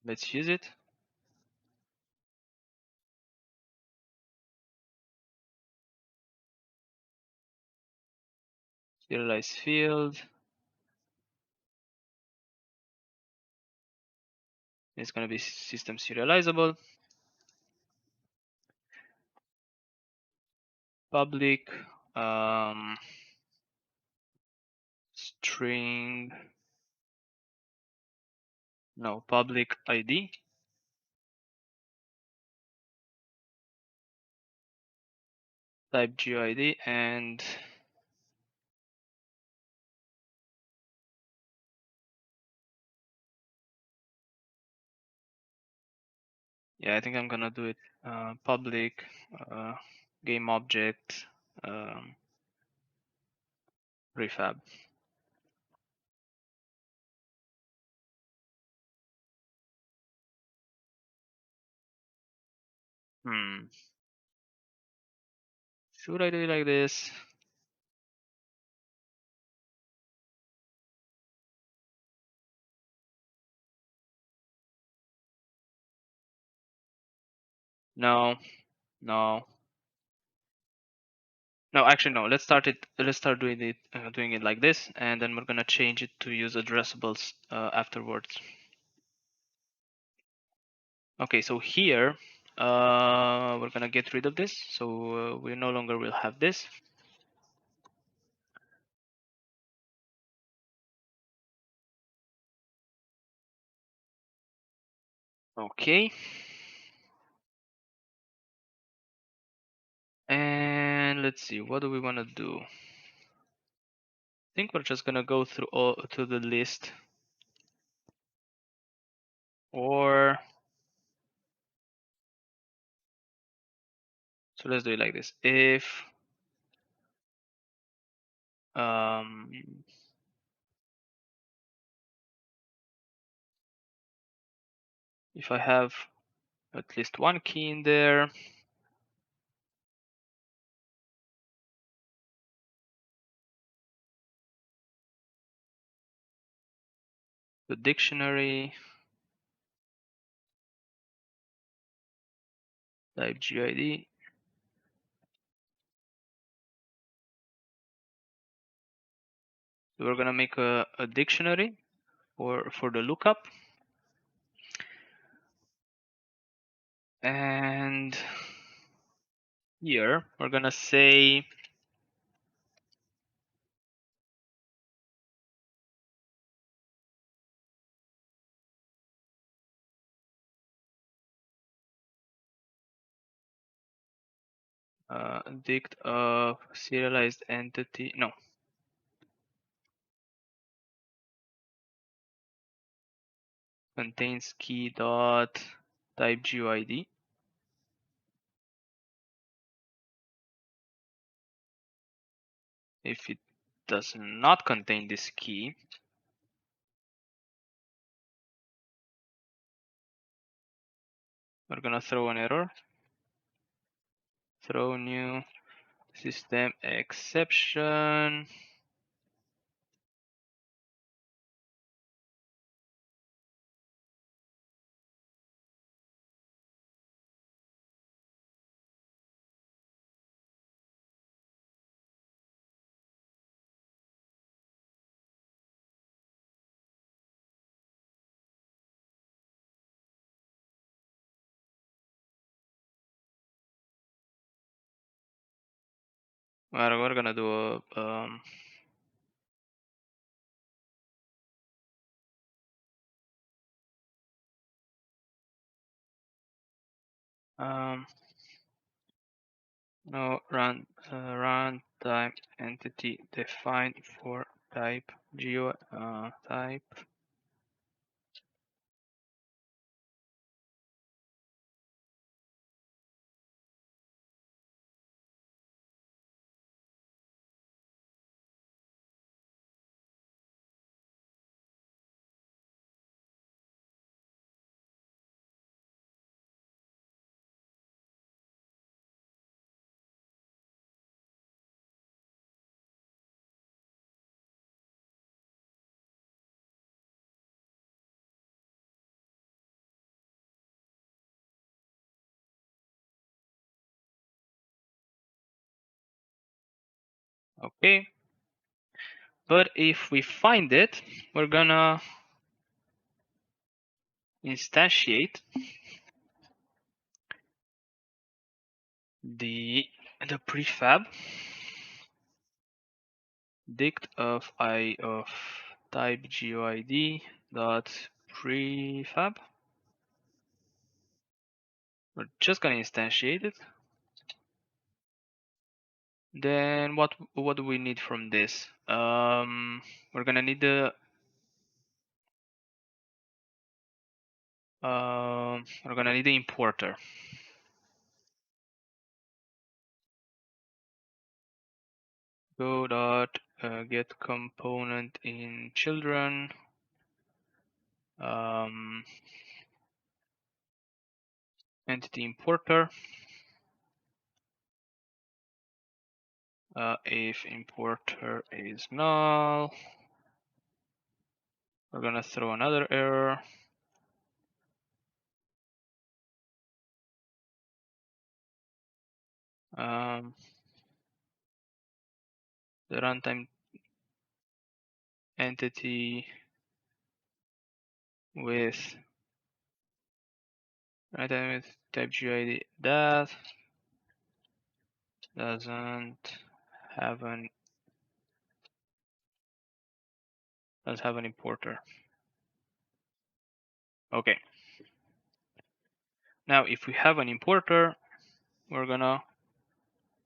Let's use it. Serialize field. It's going to be system serializable. Public string, no, public ID. Type GUID and yeah, I think I'm gonna do it public game object prefab. Should I do it like this? No, no, no. Actually, no. Let's start it. Let's start doing it like this, and then we're gonna change it to use addressables afterwards. Okay, so here we're gonna get rid of this, so we no longer will have this. Okay. And let's see, what do we want to do? I think we're just gonna go through all to the list, or so let's do it like this. Um, if I have at least one key in there, the dictionary type GID. So we're gonna make a dictionary for the lookup, and here we're gonna say dict of serialized entity. No, contains key dot type GUID. If it does not contain this key, we're gonna throw an error. Throw new system exception. We're gonna do a no runtime entity defined for type type Okay. But if we find it, we're gonna instantiate the prefab dict of I of type GUID dot prefab. We're just gonna instantiate it. Then what do we need from this? We're gonna need the importer. Go dot get component in children. Entity importer. If importer is null, we're gonna throw another error. The runtime entity with runtime with type GID that doesn't have an importer. Okay. Now, if we have an importer, we're gonna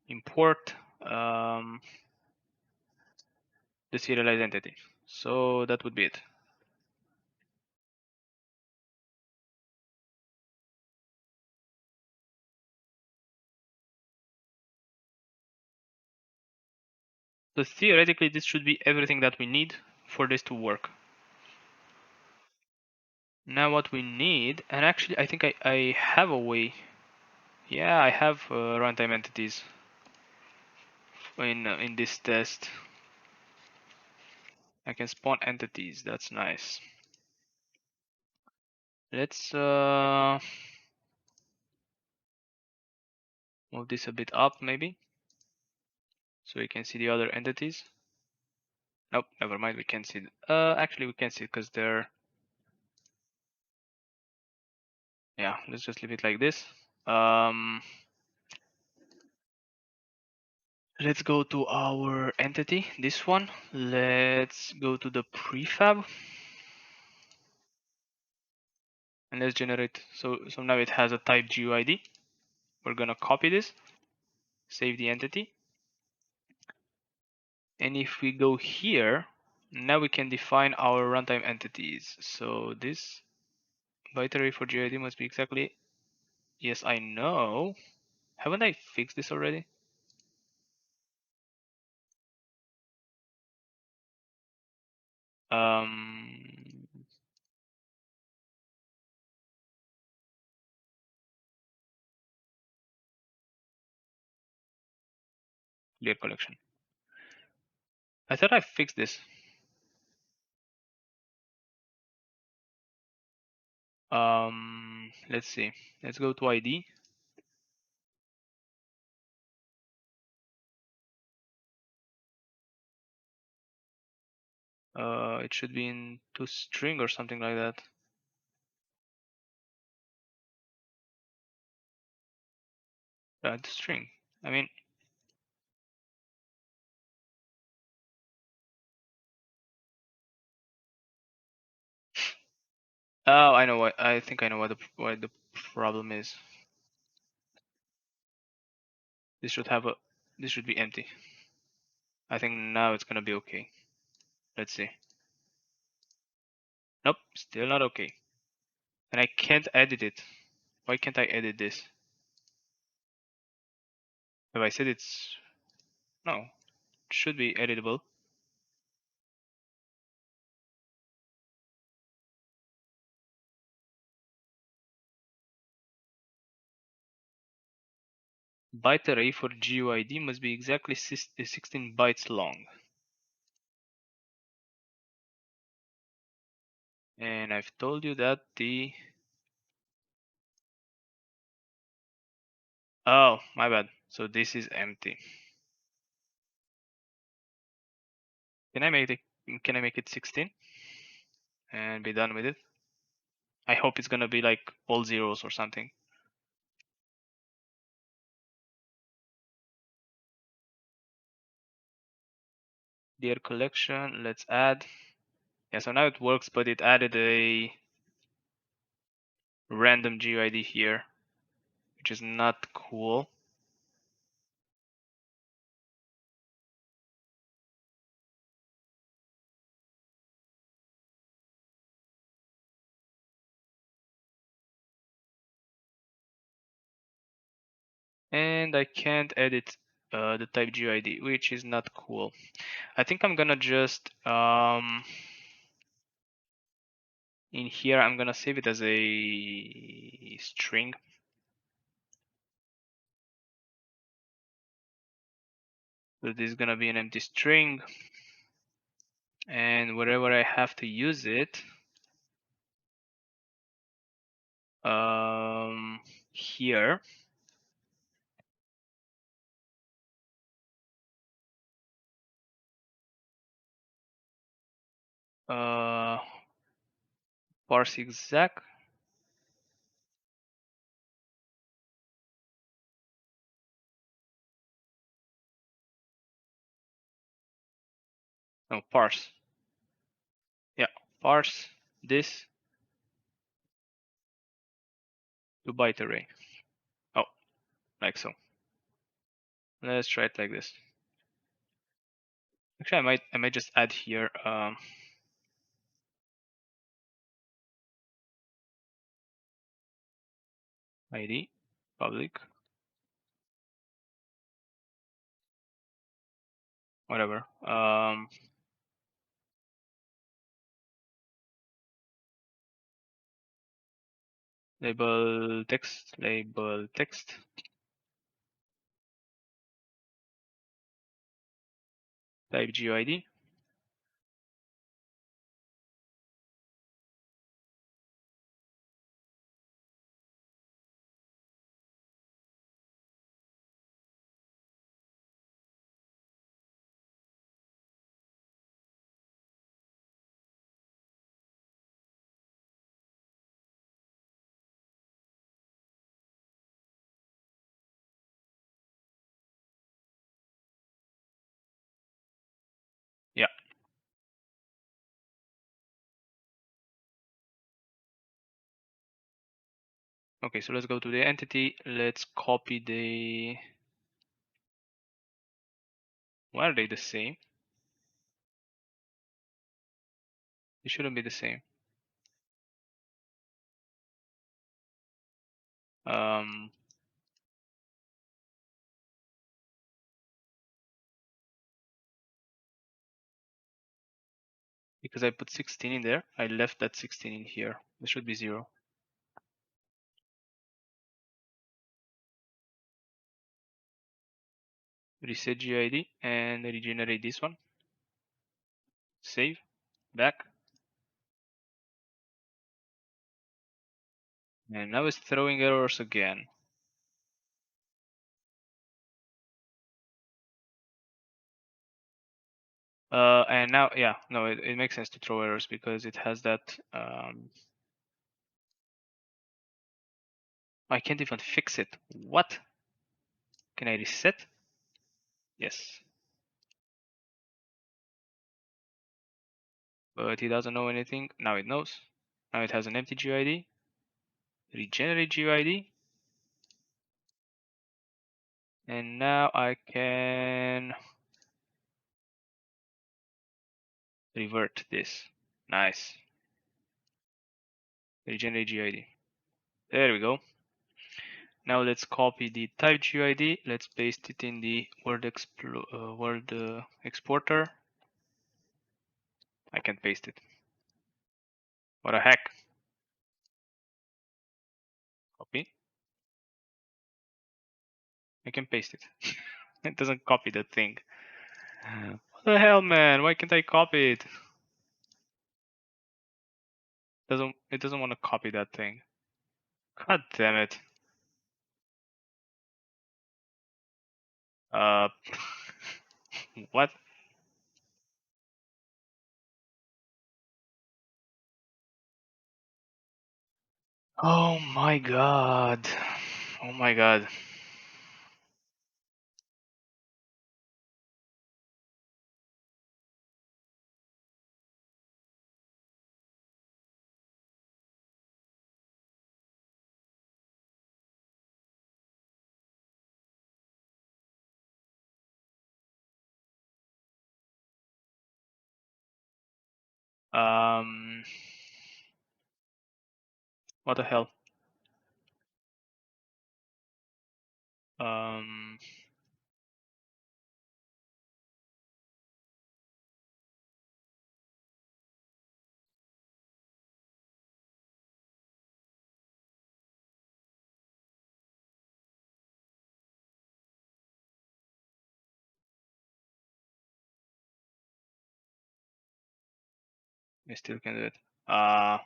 import the serialized entity. So that would be it. So theoretically, this should be everything that we need for this to work. Now what we need, and actually I think I have a way. Yeah, I have runtime entities in this test. I can spawn entities. That's nice. Let's move this a bit up maybe, so we can see the other entities. Nope, never mind. We can't see. Actually, we can see because they're. Yeah, let's just leave it like this. Let's go to our entity. This one. Let's go to the prefab. And let's generate. So now it has a type GUID. We're gonna copy this, save the entity, and if we go here, now we can define our runtime entities. So this byte array for GID must be exactly. Yes, I know. Haven't I fixed this already? Um, Clear collection. I thought I fixed this. Let's see. Let's go to ID. It should be in toString or something like that. String. I mean, oh, I know what. I think I know what the problem is. This should have a. This should be empty. I think now it's gonna be okay. Let's see. Nope, still not okay. And I can't edit it. Why can't I edit this? Have I said it's... No, it should be editable. Byte array for GUID must be exactly 16 bytes long. And I've told you that the... Oh, my bad. So this is empty. Can I make it? Can I make it 16 and be done with it? I hope it's gonna be like all zeros or something. Dear collection, let's add. Yeah, so now it works, but it added a random GUID here, which is not cool. And I can't edit the type GUID, which is not cool. I think I'm gonna just in here I'm gonna save it as a string. So this is gonna be an empty string, and wherever I have to use it, here uh, parse exact. No, parse. Yeah, parse this to byte array. Oh, like so. Let's try it like this. Actually, I might just add here ID public whatever. Label text type GUID. Yeah. Okay, so let's go to the entity. Let's copy the. Why are they the same? They shouldn't be the same. Um, because I put 16 in there, I left that 16 in here. This should be 0. Reset GID and regenerate this one. Save, back. And now it's throwing errors again. And now, yeah, no, it makes sense to throw errors because it has that. I can't even fix it. What? Can I reset? Yes. But he doesn't know anything. Now it knows. Now it has an empty GUID. Regenerate GUID. And now I can revert this. Nice. Regenerate GUID. There we go. Now let's copy the type GUID. Let's paste it in the word exporter. I can paste it. What a heck. Copy. I can paste it. It doesn't copy the thing. What the hell, man? Why can't I copy it? It doesn't want to copy that thing. God damn it. Uh, what? Oh my god. Oh my god. Um, what the hell? Um, I still can do it. Uh,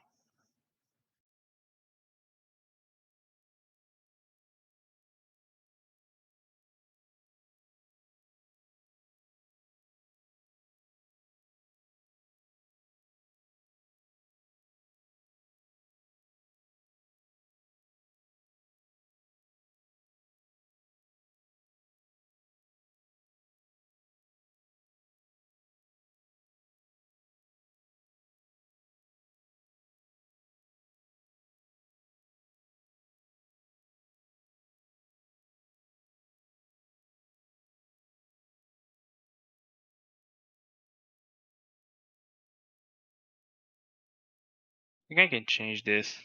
I think I can change this.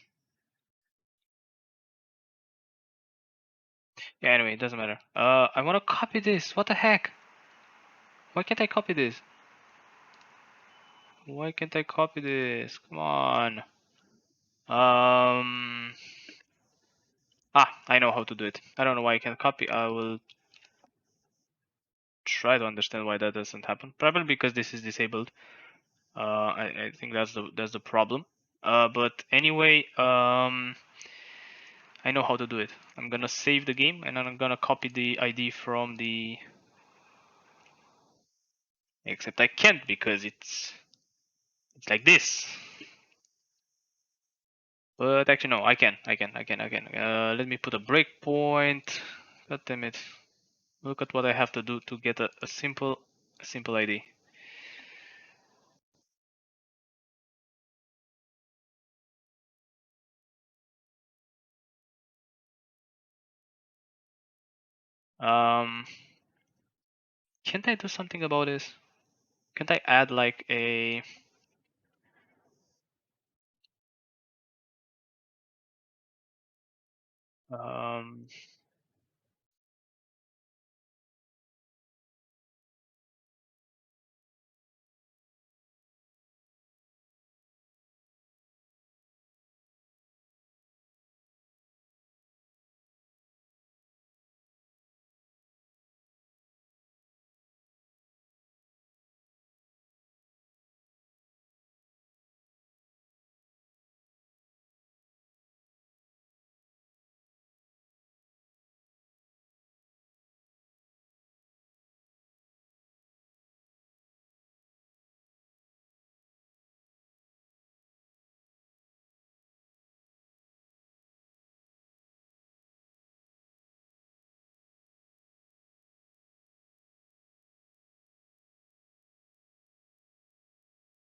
Yeah, anyway, it doesn't matter. I want to copy this. What the heck? Why can't I copy this? Why can't I copy this? Come on. Um. I know how to do it. I don't know why I can't copy. I will try to understand why that doesn't happen. Probably because this is disabled. I think that's the problem. But anyway, I know how to do it. I'm gonna save the game and then I'm gonna copy the ID from the. Except I can't because it's like this. But actually no, I can. Let me put a breakpoint. God damn it! Look at what I have to do to get a simple ID. Um, can't I do something about this? Can't I add like a um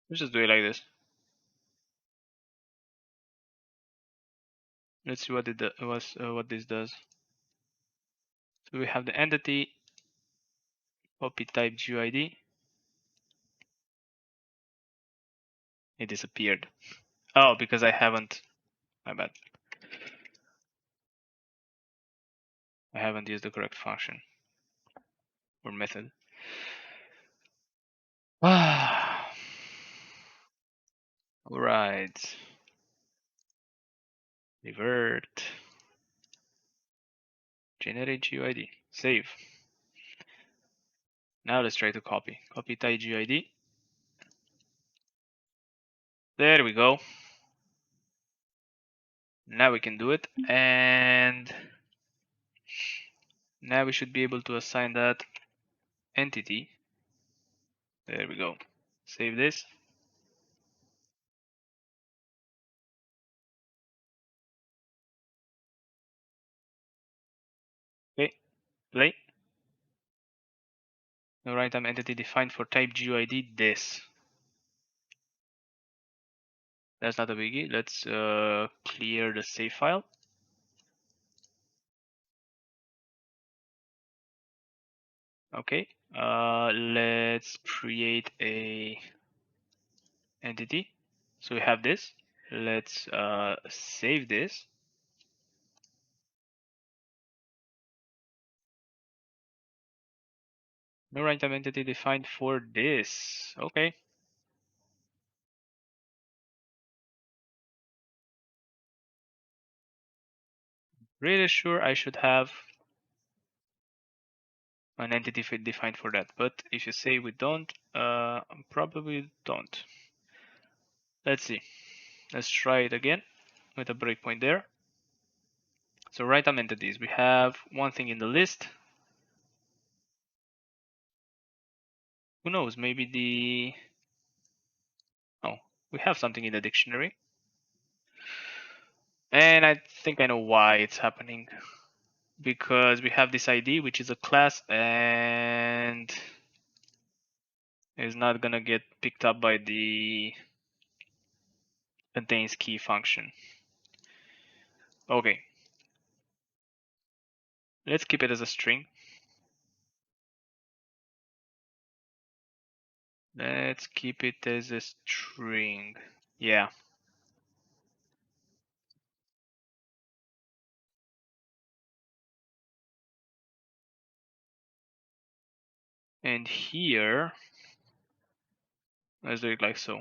let's just do it like this. Let's see what this does. So we have the entity copy type GUID. It disappeared. Oh, because I haven't. My bad. I haven't used the correct function or method. All right. Revert. Generate GUID. Save. Now let's try to copy. Copy type GUID. There we go. Now we can do it. And now we should be able to assign that entity. There we go. Save this. Play. No runtime entity defined for type GUID this. That's not a biggie. Let's clear the save file. Okay. Let's create a entity. So we have this. Let's save this. No runtime entity defined for this. Okay. Really sure I should have an entity defined for that. But if you say we don't, probably don't. Let's see. Let's try it again with a breakpoint there. So runtime entities, we have one thing in the list. Who knows, maybe oh, we have something in the dictionary. And I think I know why it's happening. Because we have this ID, which is a class, and is not gonna get picked up by the contains key function. Okay. Let's keep it as a string. Let's keep it as a string. Yeah. And here, let's do it like so.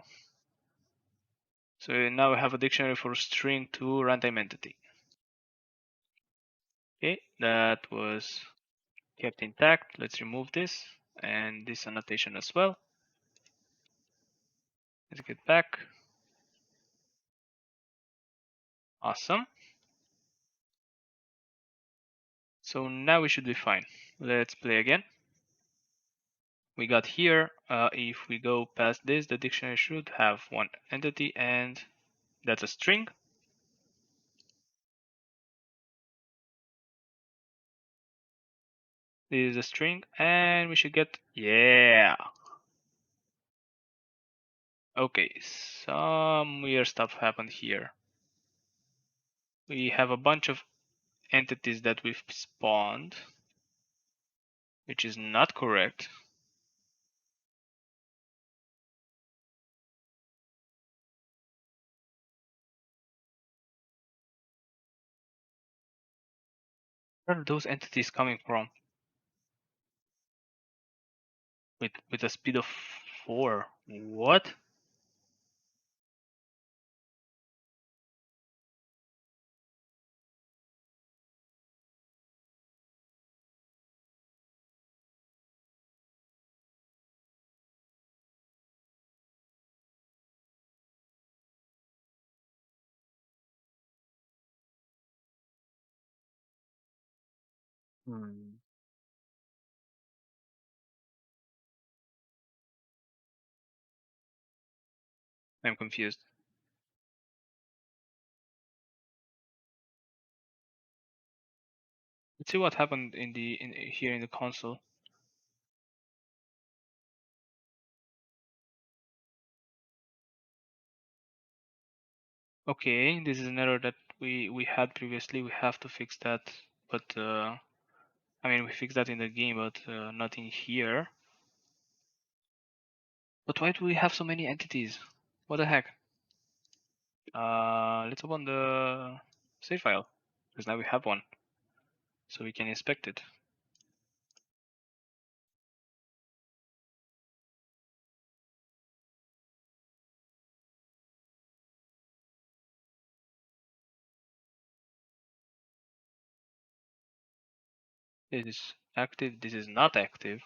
So now we have a dictionary for string to runtime entity. Okay, that was kept intact. Let's remove this and this annotation as well. Let's get back. Awesome. So now we should be fine. Let's play again. We got here, if we go past this, the dictionary should have one entity, and that's a string. This is a string, and we should get, yeah. Okay, some weird stuff happened here. We have a bunch of entities that we've spawned, which is not correct. Where are those entities coming from? With a speed of 4. What? Hmm. I'm confused. Let's see what happened here in the console. Okay, this is an error that we had previously. We have to fix that, but I mean we fixed that in the game, but not in here. But why do we have so many entities? What the heck? Let's open the save file because now we have one, so we can inspect it. This is active. This is not active.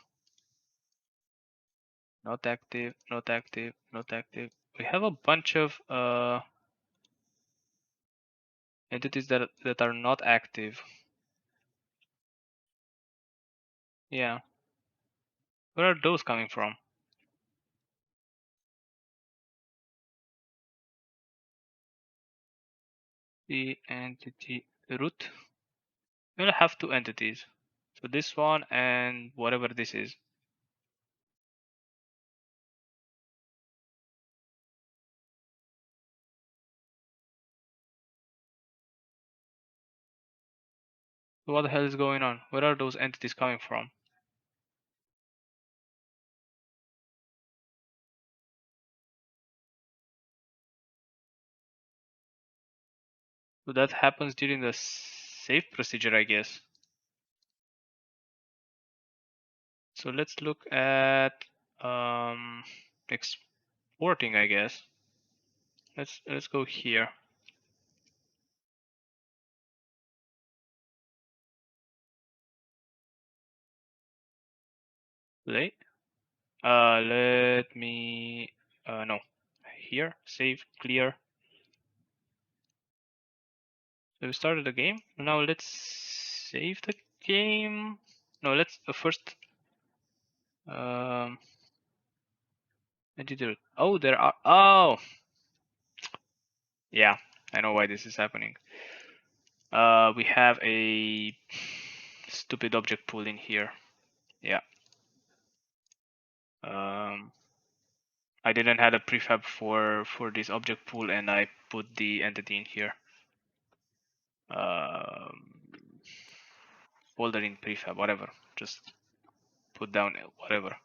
Not active. Not active. Not active. We have a bunch of entities that are not active. Yeah. Where are those coming from? The entity root. We only have two entities, So this one and whatever this is. So what the hell is going on? Where are those entities coming from? So that happens during the save procedure, I guess. So let's look at exporting, I guess. Let's go here. Play. Let me no. Here, save, clear. So we started the game. Now let's save the game. No, let's first editor. Oh, there are. Oh, yeah. I know why this is happening. We have a stupid object pool in here. Yeah. I didn't have a prefab for this object pool, and I put the entity in here. Folder in prefab, whatever. Just put down whatever.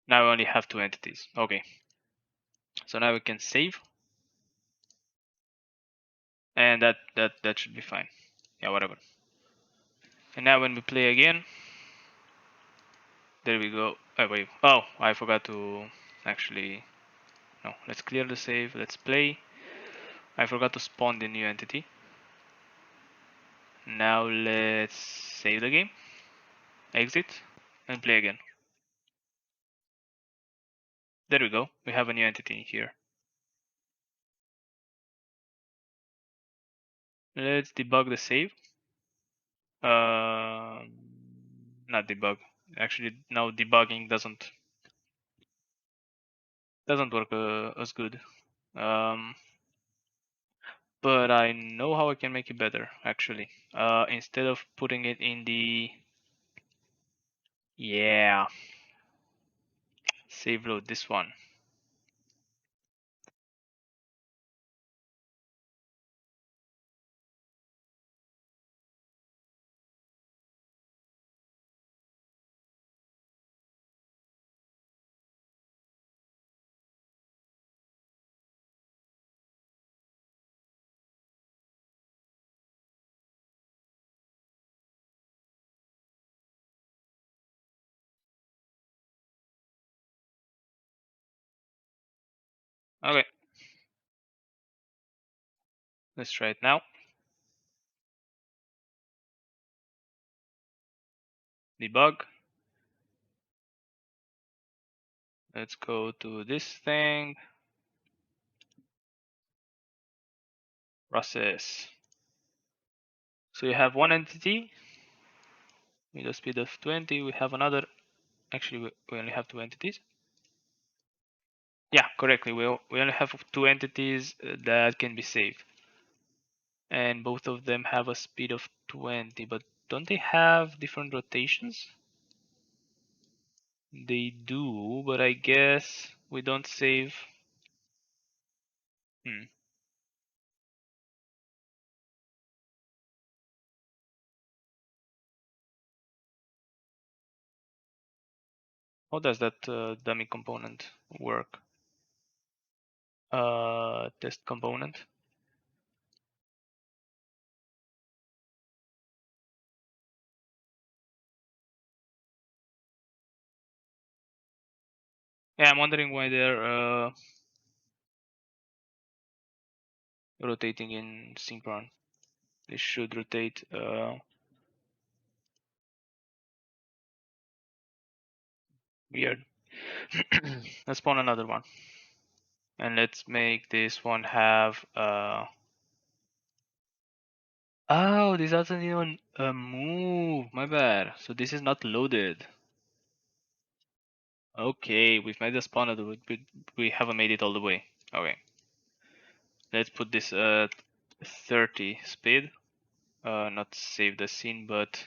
Now we only have 2 entities. Okay. So now we can save, and that should be fine. Yeah, whatever. And now when we play again, there we go. Oh wait. Oh, I forgot to actually. No. Let's clear the save. Let's play. I forgot to spawn the new entity. Now let's save the game, exit, and play again. There we go. We have a new entity in here. Let's debug the save. Not debug. Actually, now debugging doesn't work as good. But I know how I can make it better. Actually, instead of putting it in the save load, this one. Okay, let's try it now. Debug. Let's go to this thing. Process. So you have one entity with a speed of 20. We have another. Actually, we only have 2 entities. Yeah, correctly. We only have 2 entities that can be saved, and both of them have a speed of 20. But don't they have different rotations? They do, but I guess we don't save. Hmm. How does that dummy component work? Test component. Yeah, I'm wondering why they're rotating in synchron. They should rotate. Weird. Let's spawn another one, and let's make this one have. Oh, this doesn't even move. My bad. So this is not loaded. Okay, we've made the spawner, but we haven't made it all the way. Okay. Let's put this 30 speed. Not save the scene, but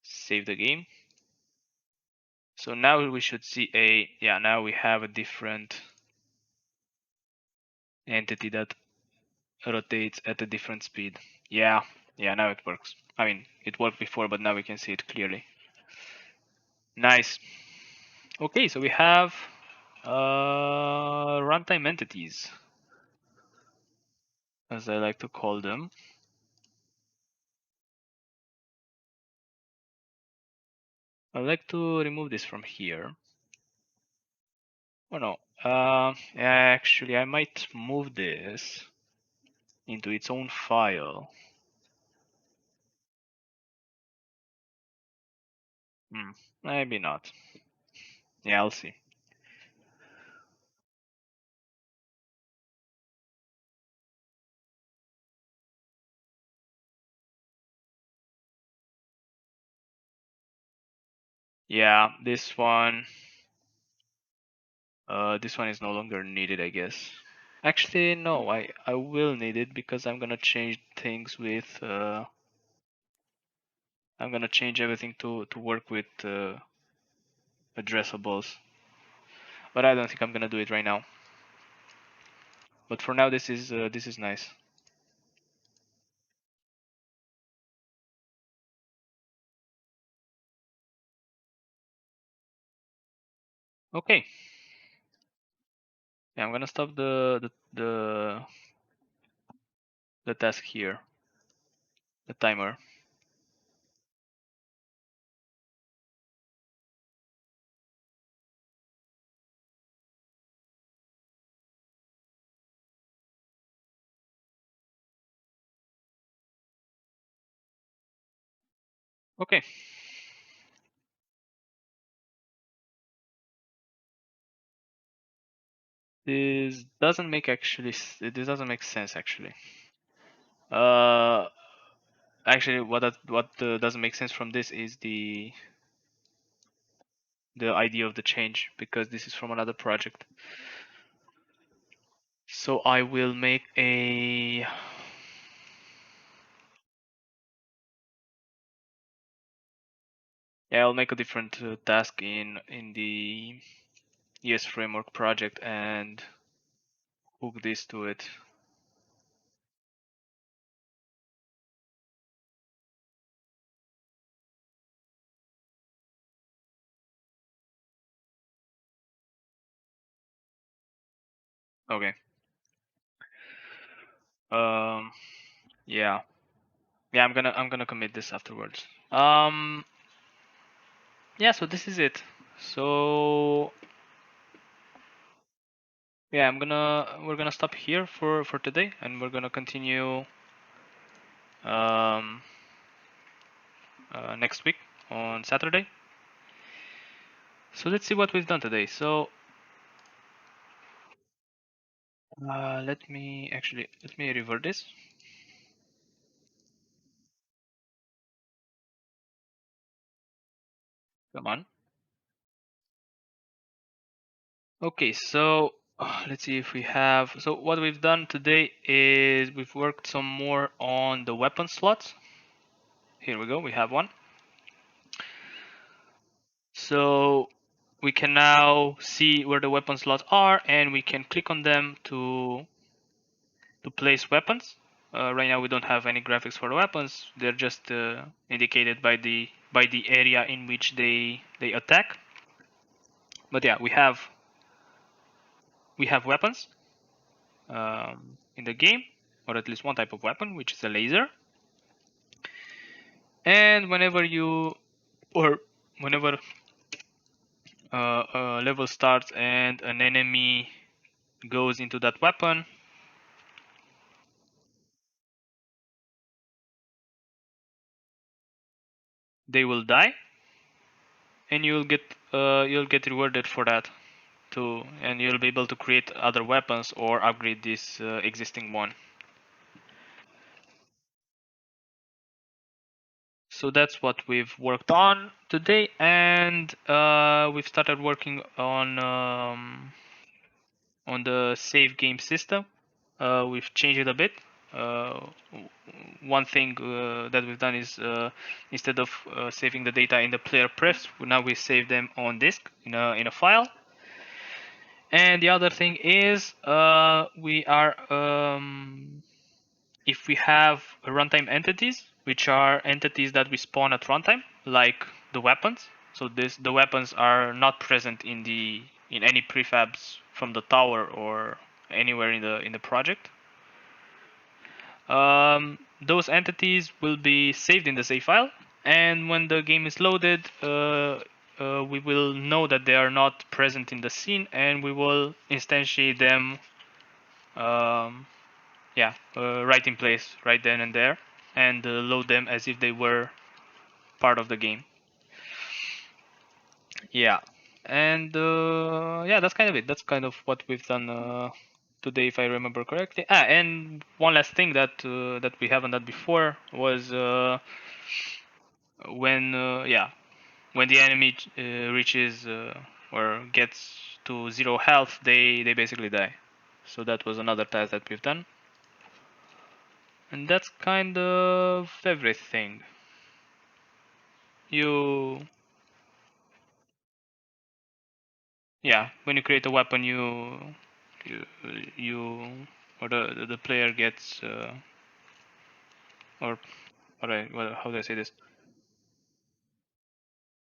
save the game. So now we should see now we have a different entity that rotates at a different speed. Yeah, now it works. I mean, it worked before, but now we can see it clearly. Nice. Okay, so we have runtime entities, as I like to call them. I'd like to remove this from here. Oh no, actually I might move this into its own file. Maybe not. Yeah, I'll see. Yeah, this one is no longer needed, I guess. Actually, no, I will need it because I'm gonna change things with I'm gonna change everything to work with addressables. But I don't think I'm gonna do it right now. But for now, this is nice. Okay. Yeah, I'm gonna stop the task here, the timer. Okay. This doesn't make sense actually. Uh, Actually, what doesn't make sense from this is the idea of the change, because this is from another project. So I will make a I'll make a different task in the ES framework project and hook this to it. Okay. Um. Yeah. Yeah. I'm gonna commit this afterwards. Yeah. So this is it. So yeah, we're gonna stop here for today, and we're gonna continue um next week on Saturday. So let's see what we've done today. So let me revert this. Come on. Okay, so let's see if we have. So what we've done today is we've worked some more on the weapon slots. Here we go. We have one. So we can now see where the weapon slots are, and we can click on them to place weapons. Right now we don't have any graphics for the weapons. They're just indicated by the area in which they attack. But yeah, we have weapons in the game, or at least one type of weapon, which is a laser. And whenever a level starts and an enemy goes into that weapon, they will die, and you'll get rewarded for that too, and you'll be able to create other weapons or upgrade this existing one. So that's what we've worked on today, and we've started working on the save game system. We've changed it a bit one thing that we've done is instead of saving the data in the player prefs, now we save them on disk in a file. And the other thing is we are if we have runtime entities, which are entities that we spawn at runtime, like the weapons. So the weapons are not present in any prefabs from the tower or anywhere in the project. Those entities will be saved in the save file, and when the game is loaded, we will know that they are not present in the scene, and we will instantiate them, right in place, right then and there, and load them as if they were part of the game. Yeah, and yeah, that's kind of it. That's kind of what we've done today, if I remember correctly. And one last thing that we haven't done before was when when the enemy reaches or gets to 0 health, they basically die. So that was another task that we've done, and that's kind of everything. You Yeah, when you create a weapon, you, you or the player gets or how do I say this?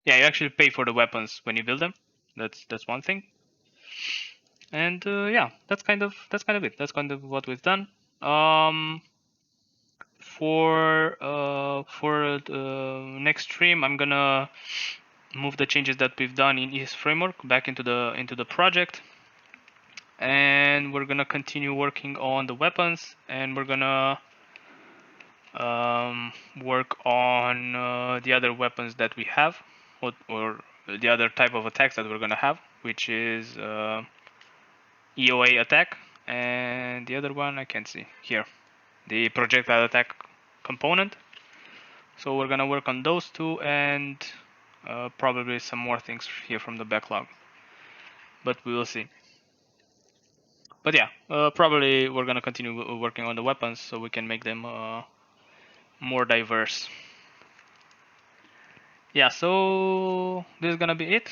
Yeah, you actually pay for the weapons when you build them. That's one thing. And yeah, that's kind of it. That's kind of what we've done. Um, for the next stream, I'm gonna move the changes that we've done in ES framework back into the project, and we're gonna continue working on the weapons, and we're gonna work on the other weapons that we have, or the other type of attacks that we're gonna have, which is EOA attack, and the other one I can't see here, the projectile attack component. So we're gonna work on those two, and probably some more things here from the backlog, but we will see. But yeah, probably we're gonna continue working on the weapons so we can make them more diverse. Yeah, so this is gonna be it.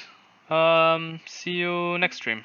See you next stream.